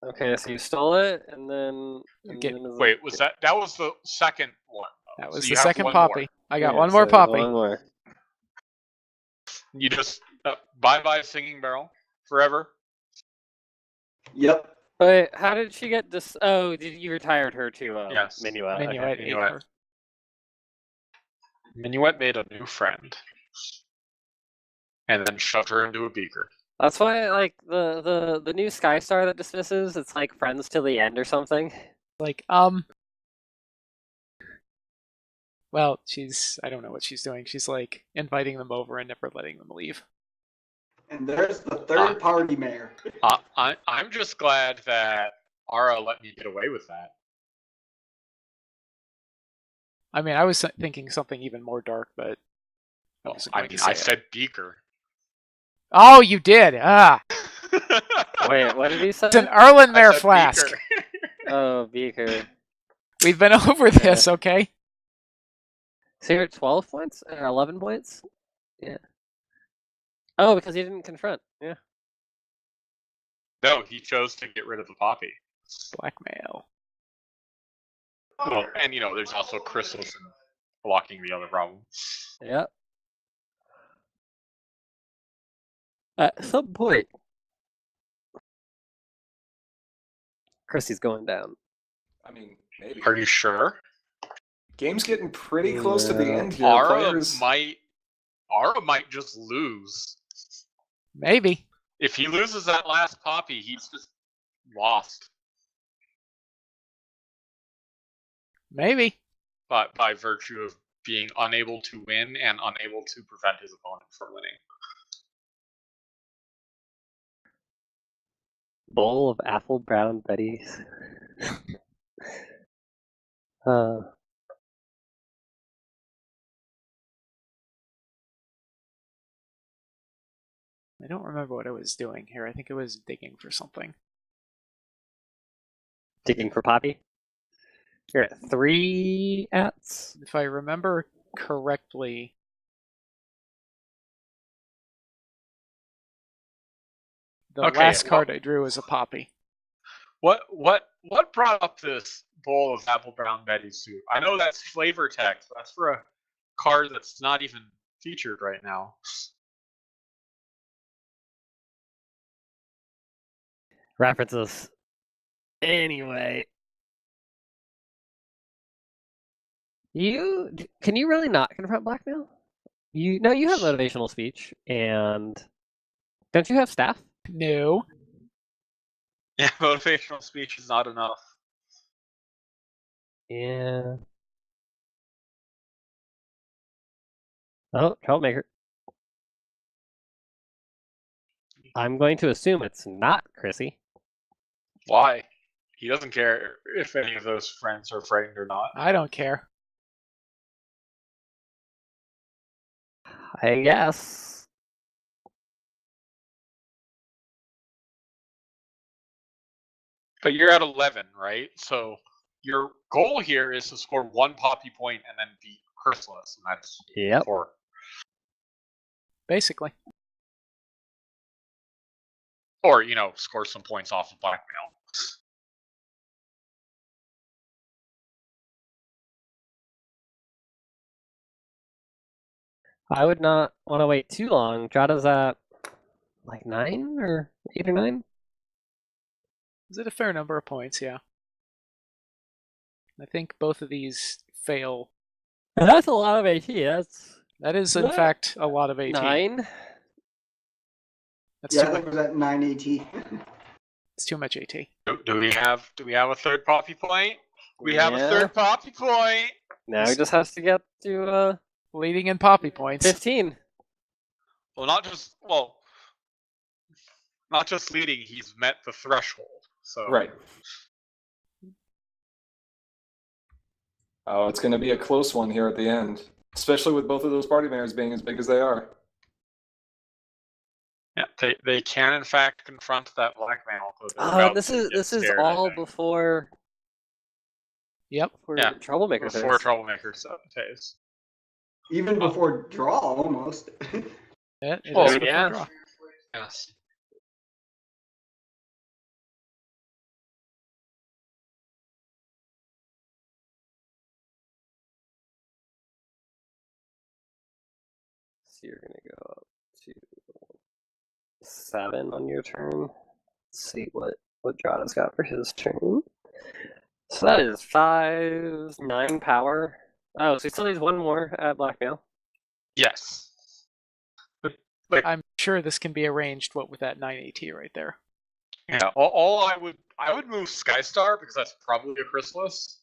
Okay, so you stole it, and then... Okay. Wait, that was the second one? That was So the you have second one Poppy. more. I got Yeah, one more so Poppy. One more. You just bye-bye Singing Barrel forever. Yep. Wait, how did she get this? Oh, you retired her to Yes. Minuet. Minuet Okay. ate Minuet. her. Minuet made a new friend, and then shoved her into a beaker. That's why, like, the new Sky Star that dismisses, it's like friends till the end or something. Like, well, I don't know what she's doing. She's like inviting them over and never letting them leave. And there's the third party mayor. I'm just glad that Ara let me get away with that. I mean, I was thinking something even more dark, but I wasn't going to say I it. said beaker. Oh, you did! Ah! Wait, what did he say? It's an I Erlenmeyer said flask. beaker. Oh, Beaker. We've been over this, okay? So you're at 12 points? Or 11 points? Yeah. Oh, because he didn't confront. Yeah. No, he chose to get rid of the Poppy. Blackmail. Well, and there's also Chrysalis and blocking the other problem. Yep. At some point, Chrissy's going down. I mean, maybe. Are you sure? Game's getting pretty close to the Yeah. end here. Ara Players... might just lose. Maybe. If he loses that last Poppy, he's just lost. Maybe. But by virtue of being unable to win and unable to prevent his opponent from winning. Bowl of apple brown Betties. I don't remember what I was doing here. I think I was digging for something. Digging for Poppy. You're at 3 ats. If I remember correctly, the Okay, last well- card I drew was a Poppy. What brought up this bowl of apple brown Betty soup? I know that's flavor text. That's for a card that's not even featured right now. References. Anyway. Can you really not confront blackmail? You have motivational speech, and don't you have staff? No. Yeah, motivational speech is not enough. Yeah. Oh, troublemaker. I'm going to assume it's not Chrissy. Why? He doesn't care if any of those friends are frightened or not. I don't care. I guess. But you're at 11, right? So your goal here is to score 1 Poppy point and then beat Chrysalis, and that's Yep. 4. Basically. Or, score some points off of blackmail. I would not want to wait too long. Jada's at like 9 or 8 or 9? Is it a fair number of points? Yeah. I think both of these fail. That's a lot of AT. That is, in What? fact, a lot of AT. 9. That's Yeah, too that much. was at 9 AT. It's too much AT. Do we have a third poppy point? We have a third poppy point. Now he just has to get to Leading in poppy points. 15. Well, not just leading. He's met the threshold. So Right. Oh, it's going to be a close one here at the end, especially with both of those party banners being as big as they are. Yeah, they can in fact confront that black mantle. This is all before. Yep. Before troublemaker before phase. troublemaker phase. Even before draw, almost. It Well, is before yeah. draw. Yes. So you're gonna go up to 7 on your turn. Let's see what Drada's got for his turn. So that is 5, 9 power. Oh, so he still needs one more at blackmail. Yes. I'm sure this can be arranged. What with that 9 AT right there. Yeah. All I would move Skystar because that's probably a Chrysalis,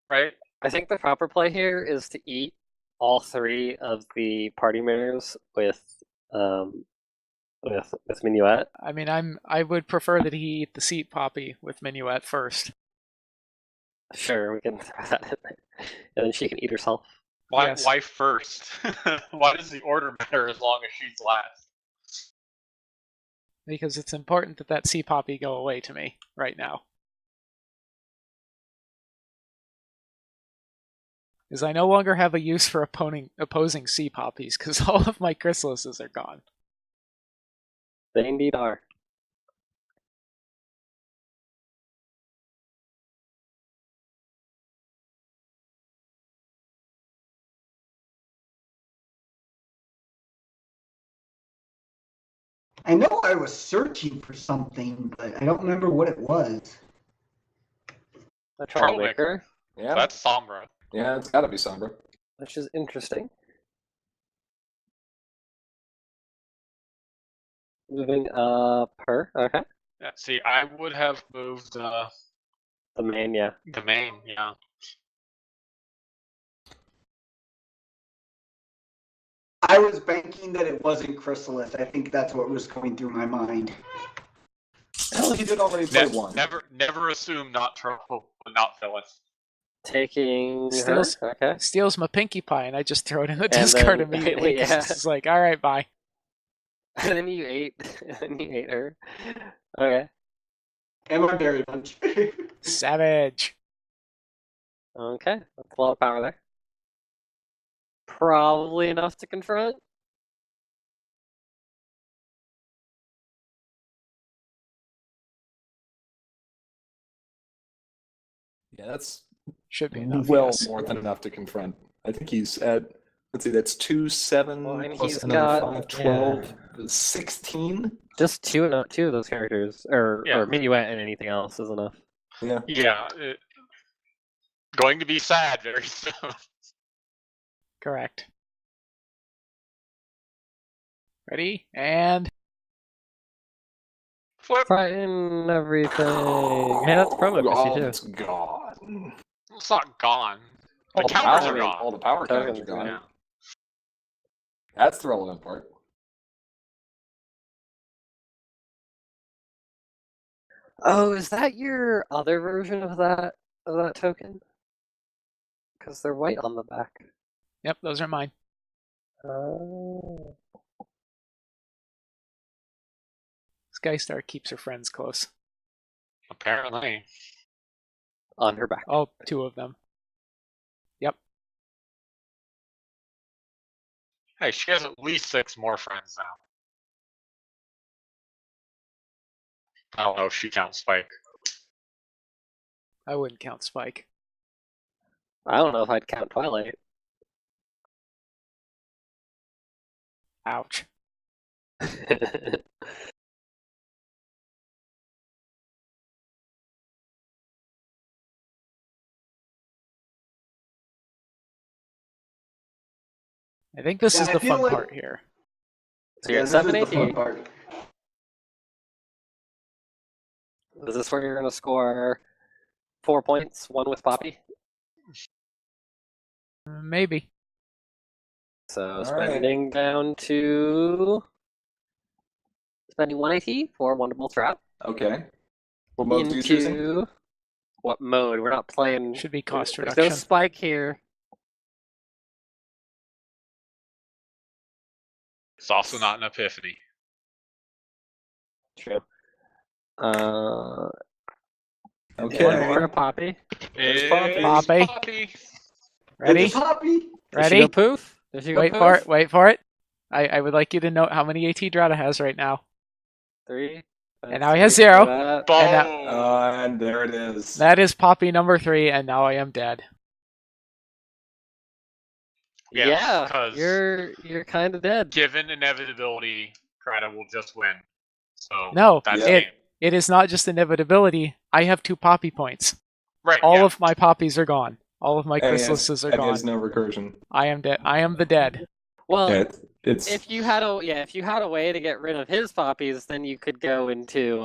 right? I think the proper play here is to eat all 3 of the party mirrors with Minuet. I mean, I would prefer that he eat the seat poppy with Minuet first. Sure, we can throw that in there. And then she can eat herself. Why? Yes. Why first? Why does the order matter as long as she's last? Because it's important that that sea poppy go away to me right now. Because I no longer have a use for opposing sea poppies, because all of my chrysalises are gone. They indeed are. I know I was searching for something, but I don't remember what it was. A troublemaker, Yeah, That's Sombra. yeah, it's got to be Sombra. which is interesting. Moving up her. Okay. Yeah. See, I would have moved The main, yeah. the main. Yeah. I was banking that it wasn't Chrysalis. I think that's what was going through my mind. Well, he did already play one. Never assume not trouble, not villain. Taking Steals- her. Okay. Steals my pinkie pie, and I just throw it in the And discard then- immediately. 'Cause yeah. It's just like, all right, bye. And then you ate. And you ate her. Okay. And my berry punch. Savage. Okay. That's a lot of power there. Probably enough to confront. Yeah, that's Should be enough. well yes. more than enough to confront. I think he's at, let's see, that's 2, 7, Well, and plus he's another got- 5, 12, 16. Just two of those characters, or Minuet and anything else is enough. Yeah. Yeah. Going to be sad very soon. Correct. Ready? And Flip. Frighten everything. Hey, that's promo Oh, too. it's gone. It's not gone. The All the counters power- are gone. All the power counters are Tokens, gone. Yeah. That's the relevant part. Oh, is that your other version of that token? Because they're white on the back. yep, those are mine. Oh. Skystar keeps her friends close. Apparently. On her back. Oh, 2 of them. Yep. Hey, she has at least 6 more friends now. I don't know if she counts Spike. I wouldn't count Spike. I don't know if I'd count Twilight. Ouch. I think this Yeah, is I the feel fun like- part here. So you're at this is 7 the fun AT. part. Is this where you're going to score 4 points, 1 with Poppy? Maybe. So All right. spending down to... Spending 1 AT for one to bolt her out. Okay. What mode are you choosing? Into... What mode? We're not playing... Should be cost There's reduction. no spike here. It's also not an epiphany. True. Okay. One more to Poppy. There's Poppy. It's Poppy. Poppy. Ready? It's Poppy. Does she Ready? go poof? Does she go Wait poof? for it. Wait for it. I would like you to note how many AT Drata has right now. 3. And now he has 0. That. Boom. And there it is. That is Poppy number 3, and now I am dead. Yes, Yeah, 'cause you're kind of dead. given inevitability, Krata will just win. So No, that's Yeah. game. it is not just inevitability. I have 2 Poppy points. Right. All yeah. of my poppies are gone. All of my And he has- chrysalises are and he gone. has no recursion. I am dead. I am the dead. Well, Yeah, it's if you had a way to get rid of his poppies, then you could go into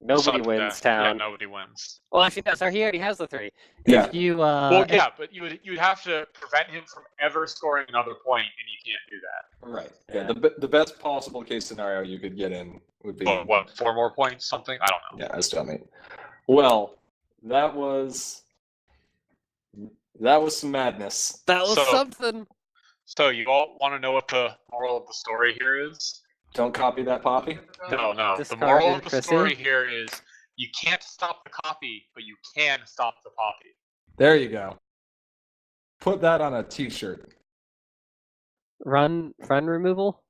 nobody Sudden wins death. town. Yeah, nobody wins. Well, actually, no. Sorry, he already has the 3. Yeah. If you Well, yeah, but you'd have to prevent him from ever scoring another point, and you can't do that. right. Yeah, the best possible case scenario you could get in would be What 4 more points? Something? I don't know. yeah, a stalemate. Well, that was some madness. that was So- something. So you all want to know what the moral of the story here is? Don't copy that Poppy. No. The Discarded moral of the Chrissy? story here is you can't stop the copy, but you can stop the poppy. There you go. Put that on a T-shirt. Run friend removal.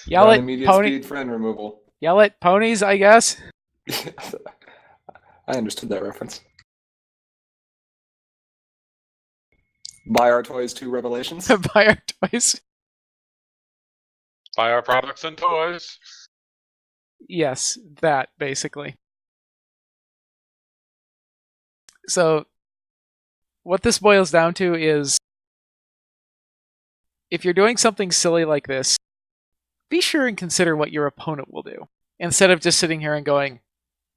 Yell Run it, immediate pony. speed friend removal. Yell it, ponies. I guess. I understood that reference. Buy our toys 2 Revelations. Buy our toys. Buy our products and toys. Yes, that basically. So, what this boils down to is, if you're doing something silly like this, be sure and consider what your opponent will do, instead of just sitting here and going,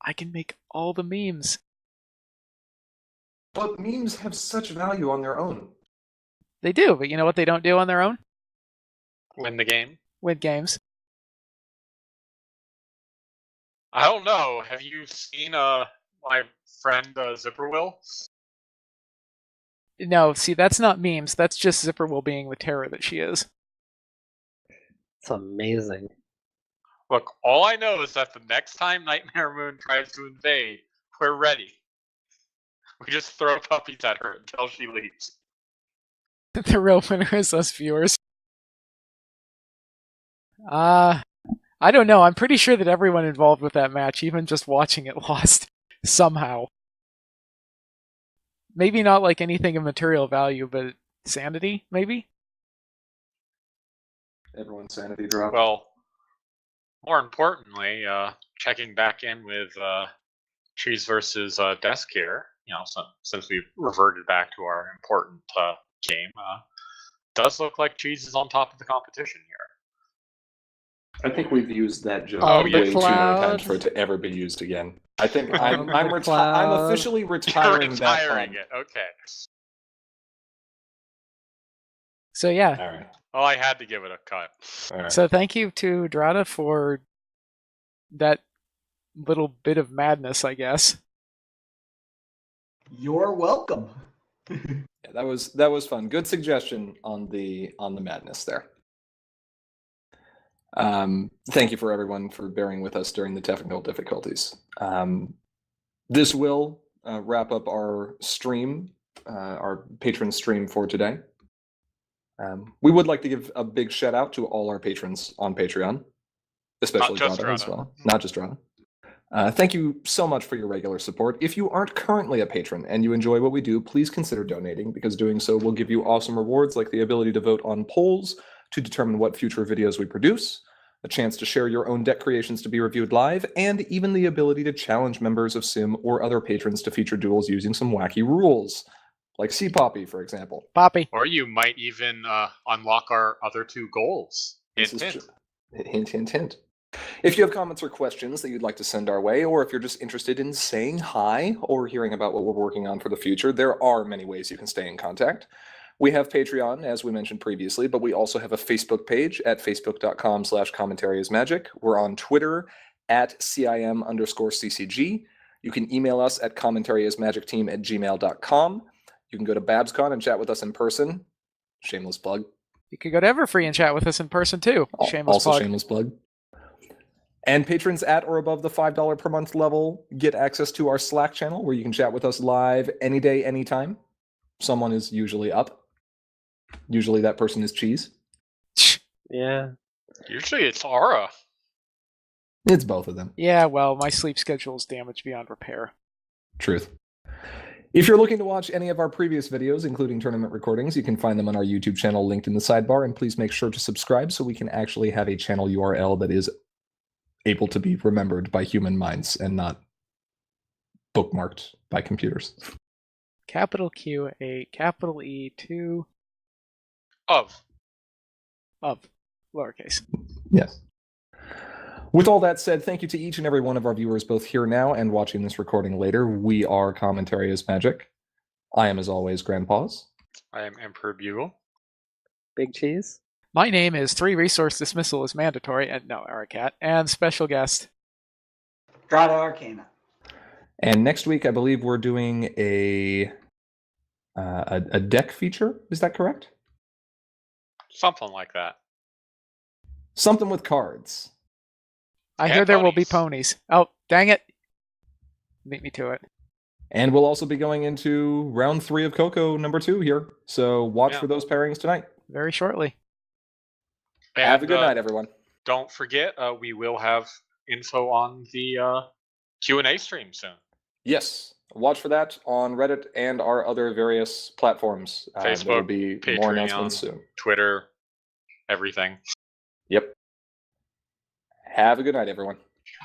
I can make all the memes. But memes have such value on their own. They do, but you know what they don't do on their own? Win the game. Win games. I don't know. Have you seen my friend Zipperwill? No, see, that's not memes. That's just Zipperwill being the terror that she is. It's amazing. Look, all I know is that the next time Nightmare Moon tries to invade, we're ready. We just throw puppies at her until she leaves. The real winner is us viewers. I don't know. I'm pretty sure that everyone involved with that match, even just watching it, lost somehow. Maybe not like anything of material value, but sanity, maybe? Everyone's sanity dropped. Well, more importantly, checking back in with Cheese versus Desk here, since we've reverted back to our important game, does look like Cheese is on top of the competition here. I think we've used that joke On way the too many times clouds. for it to ever be used again. I think On I'm the I'm clouds. officially You're retiring that retiring fun. it. Okay. So yeah. All right. Well, I had to give it a cut. All right. So thank you to Drata for that little bit of madness, I guess. You're welcome. Yeah, that was fun. Good suggestion on the madness there. Thank you for everyone for bearing with us during the technical difficulties. This will wrap up our stream, our patron stream for today. We would like to give a big shout out to all our patrons on Patreon, especially just Drata as Drata. well, not just Drata. Thank you so much for your regular support. If you aren't currently a patron and you enjoy what we do, please consider donating, because doing so will give you awesome rewards like the ability to vote on polls to determine what future videos we produce, a chance to share your own deck creations to be reviewed live, and even the ability to challenge members of Sim or other patrons to feature duels using some wacky rules, like Sea Poppy, for example. Poppy. Or you might even unlock our other 2 goals. This Hint, is hint. Hint, hint, hint. If you have comments or questions that you'd like to send our way, or if you're just interested in saying hi or hearing about what we're working on for the future, there are many ways you can stay in contact. We have Patreon, as we mentioned previously, but we also have a Facebook page at facebook.com/commentary-is-magic. We're on Twitter at CIM_CCG. You can email us at commentary-is-magic-team@gmail.com. You can go to BabsCon and chat with us in person. Shameless plug. You could go to Everfree and chat with us in person too. Shameless Also plug. shameless plug. And patrons at or above the $5 per month level get access to our Slack channel where you can chat with us live any day, anytime. Someone is usually up. Usually that person is Cheese. Yeah. Usually it's Aura. It's both of them. Yeah, well, my sleep schedule is damaged beyond repair. Truth. If you're looking to watch any of our previous videos, including tournament recordings, you can find them on our YouTube channel linked in the sidebar, and please make sure to subscribe so we can actually have a channel URL that is able to be remembered by human minds and not bookmarked by computers. Capital Q, a capital E, 2 Of. Lowercase. Yes. With all that said, thank you to each and every one of our viewers, both here now and watching this recording later. We are Commentary is Magic. I am, as always, Grandpaws. I am Emperor Bugle. Big Cheese. My name is 3 Resource Dismissal is Mandatory, and no, Aracat, and special guest. Strata Arcana. And next week, I believe we're doing a deck feature. Is that correct? Something like that. Something with cards. I And hear there will be ponies. ponies. Oh, dang it. Beat me to it. And we'll also be going into round 3 of Coco number 2 here. So watch Yeah. for those pairings tonight. Very shortly. Have a And, good night, everyone. Don't forget, we will have info on the Q&A stream soon. Yes. Watch for that on Reddit and our other various platforms. There will Facebook, be Patreon, more announcements soon. Twitter, everything. Yep. Have a good night, everyone.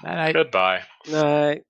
Night. Goodbye. Night.